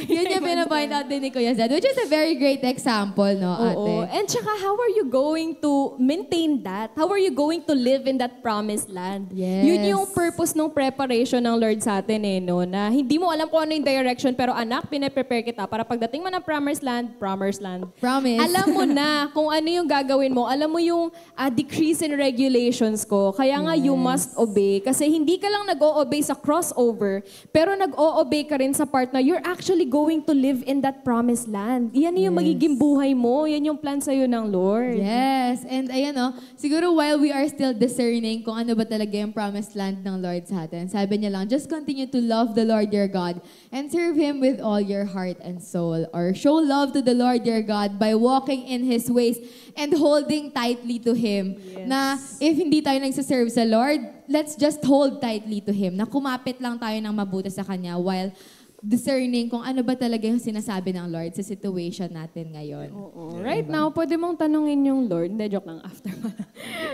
Yun yung pinapoint out din ni Kuya Zed, which is a very great example, no, ate? And tsaka, how are you going to maintain that? How are you going to live in that promised land? Yes. Yun yung purpose ng preparation ng Lord sa atin, no? Na hindi mo alam kung ano yung direction, pero anak, pinaprepare kita para pagdating mo ng promised land, Promise. alam mo na kung ano yung gagawin mo. Alam mo yung decrees and regulations ko. Kaya nga, you must obey. Kasi hindi ka lang nag-o-obey sa crossover, pero nag-o-obey ka rin sa part na you're actually going to live in that promised land. Yan yung magiging buhay mo. Yan yung plan sa'yo ng Lord. Yes. And ayan siguro while we are still discerning kung ano ba talaga yung promised land ng Lord sa atin, sabi niya lang, just continue to love the Lord your God and serve Him with all your heart and soul. Or show love to the Lord your God by walking in His ways and holding tightly to Him. Yes. Na if hindi tayo nagsaserve sa Lord, let's just hold tightly to Him. Na kumapit lang tayo ng mabuti sa Kanya while discerning kung ano ba talaga yung sinasabi ng Lord sa situation natin ngayon. Right now, pwede mong tanungin yung Lord. Hindi, joke lang. After mo na.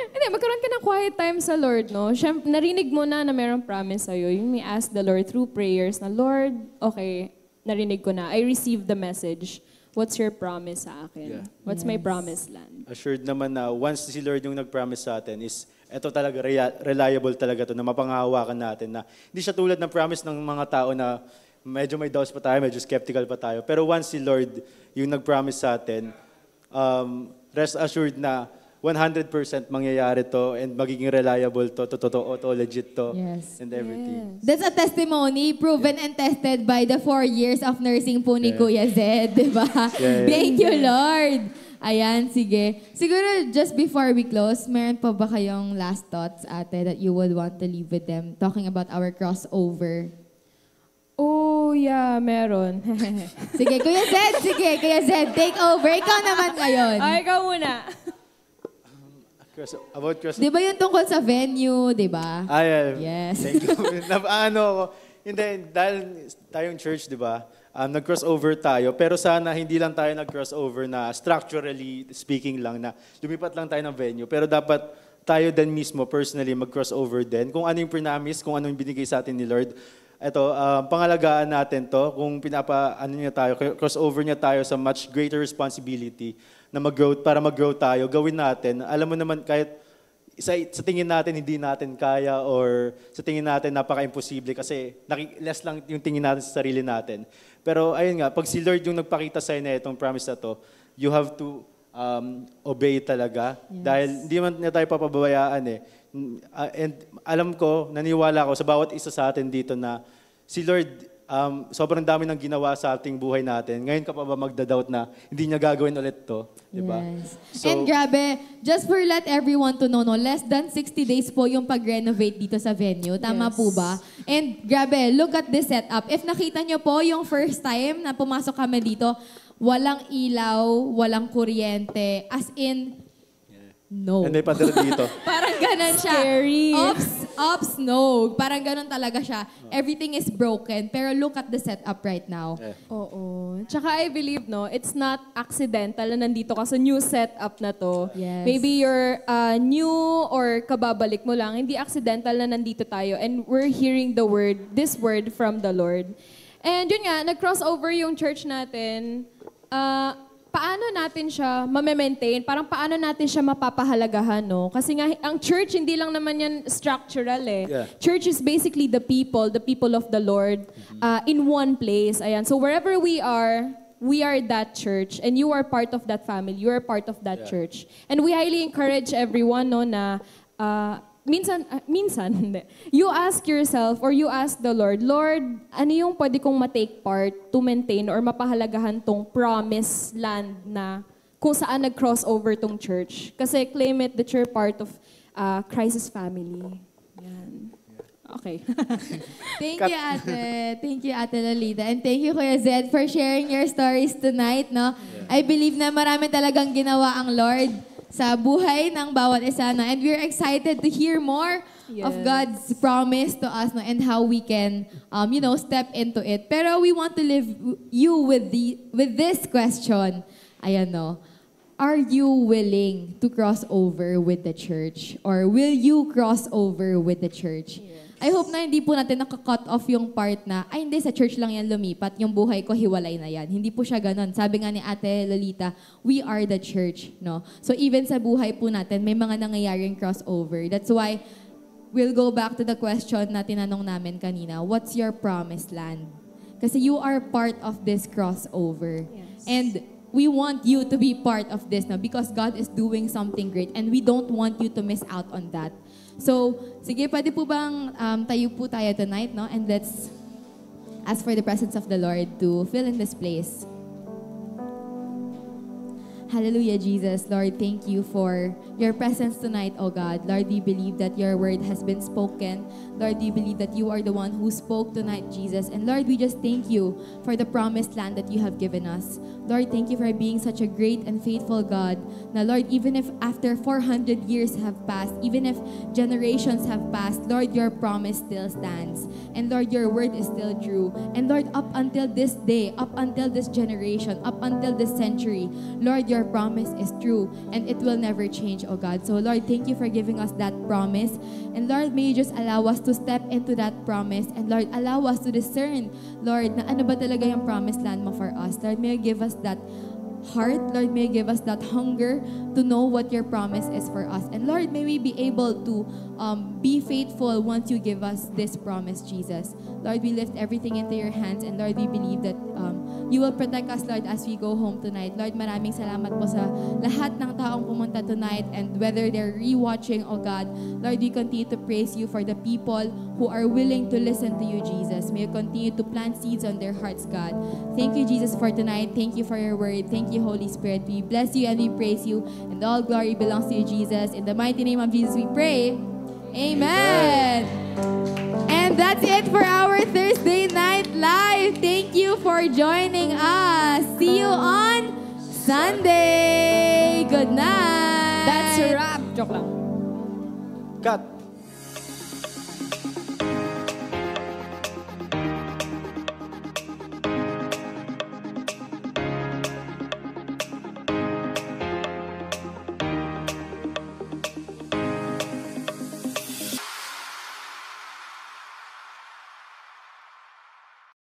Hindi, magkaroon ka ng quiet time sa Lord, no? Siyempre, narinig mo na mayroong promise sa'yo. You may ask the Lord through prayers na, Lord, okay, narinig ko na. I received the message. What's your promise sa akin? Yeah. What's my promised land? Assured naman na once si Lord yung nag-promise sa atin is ito talaga reliable talaga to na mapanghahawakan natin na hindi siya tulad ng promise ng mga tao na medyo may doubts pa tayo, medyo skeptical pa tayo. Pero once si Lord yung nag-promise sa atin, rest assured na 100% mangyayari to and magiging reliable to totoo to, legit to, and everything. That's a testimony proven and tested by the 4 years of nursing po ni Kuya Zed, di ba? Thank you, Lord. Ayan, sige. Siguro just before we close, meron pa ba kayong last thoughts, ate, that you would want to leave with them talking about our crossover? Oh, yeah, meron. Sige, Kuya Zed, take over. Ikaw naman ngayon. Ay, ikaw muna. About crossover. Di ba yung tungkol sa venue, di ba? Yes. Thank you. Hindi, dahil tayong church, di ba? Nag-crossover tayo, pero sana hindi lang tayo nag-crossover na structurally speaking lang, na lumipat lang tayo ng venue, pero dapat tayo din mismo, personally, mag-crossover din. Kung ano yung promise, kung ano yung binigay sa atin ni Lord, ito, pangalagaan natin to, kung crossover niya tayo sa much greater responsibility na mag-grow, para mag-grow tayo, gawin natin. Alam mo naman, kahit sa tingin natin hindi natin kaya or sa tingin natin napaka-imposible kasi less lang yung tingin natin sa sarili natin. Pero ayun nga, pag si Lord yung nagpakita sa'yo na itong promise na to, you have to obey talaga. Dahil hindi man na tayo papabayaan and alam ko, naniwala ko sa bawat isa sa atin dito na si Lord, sobrang dami ng ginawa sa ating buhay natin. Ngayon ka pa ba magdadoubt na hindi niya gagawin ulit to? Diba? Yes. So, and grabe, just for let everyone to know, less than 60 days po yung pag-renovate dito sa venue. Tama po ba? And grabe, look at this setup. If nakita nyo po yung first time na pumasok kami dito, walang ilaw, walang kuryente, as in, no. And may pader dito. Parang ganun siya. Scary. Ops, no. Parang ganun talaga siya. Everything is broken. Pero look at the setup right now. Oo. Tsaka I believe, it's not accidental na nandito ka sa new setup na to. Yes. Maybe you're new or kababalik mo lang. Hindi accidental na nandito tayo. And we're hearing this word from the Lord. And yun nga, nag-crossover yung church natin. paano natin siya ma-maintain? Parang paano natin siya mapapahalagahan, no? Kasi nga, ang church, hindi lang naman yan structural eh. Yeah. Church is basically the people of the Lord in one place. Ayan. So wherever we are that church, and you are part of that family. You are part of that church. And we highly encourage everyone, no, na minsan, hindi. You ask yourself or you ask the Lord, Lord, ano yung pwede kong ma-take part to maintain or mapahalagahan tong promised land na kung saan nag-crossover tong church? Kasi claim it that you're part of Christ's family. Yan. Okay. Thank you, Ate. Thank you, Ate Lolita. And thank you, Kuya Zed, for sharing your stories tonight. No? I believe na marami talagang ginawa ang Lord sa buhay ng bawat isa. No? And we're excited to hear more of God's promise to us, no? And how we can, step into it. Pero we want to leave you with this question. Ayan, no? Are you willing to cross over with the church? Or will you cross over with the church? I hope na hindi po natin naka-cut off yung part na, ay hindi, sa church lang yan lumipat, yung buhay ko hiwalay na yan. Hindi po siya ganun. Sabi nga ni Ate Lolita, we are the church, no? So even sa buhay po natin, may mga nangyayaring crossover. That's why we'll go back to the question na tinanong namin kanina, what's your promised land? Kasi you are part of this crossover. Yes. And we want you to be part of this now because God is doing something great and we don't want you to miss out on that. So, sige, pwede po bang tayo po tayo tonight, no? And let's ask for the presence of the Lord to fill in this place. Hallelujah, Jesus. Lord, thank you for your presence tonight, oh God. Lord, we believe that your word has been spoken. Lord, we believe that you are the one who spoke tonight, Jesus. And Lord, we just thank you for the promised land that you have given us. Lord, thank you for being such a great and faithful God. Now, Lord, even if after 400 years have passed, even if generations have passed, Lord, your promise still stands. And Lord, your word is still true. And Lord, up until this day, up until this generation, up until this century, Lord, your promise is true and it will never change, oh God. So Lord, thank you for giving us that promise. And Lord, may you just allow us to step into that promise. And Lord, allow us to discern, Lord, na ano ba talaga yung promised land mo for us. Lord, may you give us that heart. Lord, may you give us that hunger to know what your promise is for us. And Lord, may we be able to be faithful once you give us this promise, Jesus. Lord, we lift everything into your hands. And Lord, we believe that you will protect us, Lord, as we go home tonight. Lord, maraming salamat po sa lahat ng taong pumunta tonight and whether they're rewatching, oh God. Lord, we continue to praise you for the people who are willing to listen to you, Jesus. May you continue to plant seeds on their hearts, God. Thank you, Jesus, for tonight. Thank you for your word. Thank you, Holy Spirit. We bless you and we praise you. And all glory belongs to you, Jesus. In the mighty name of Jesus, we pray. Amen. And that's it for our Thursday Night Live. Thank you for joining us. See you on Sunday. Good night. That's a wrap. Joke lang. Cut.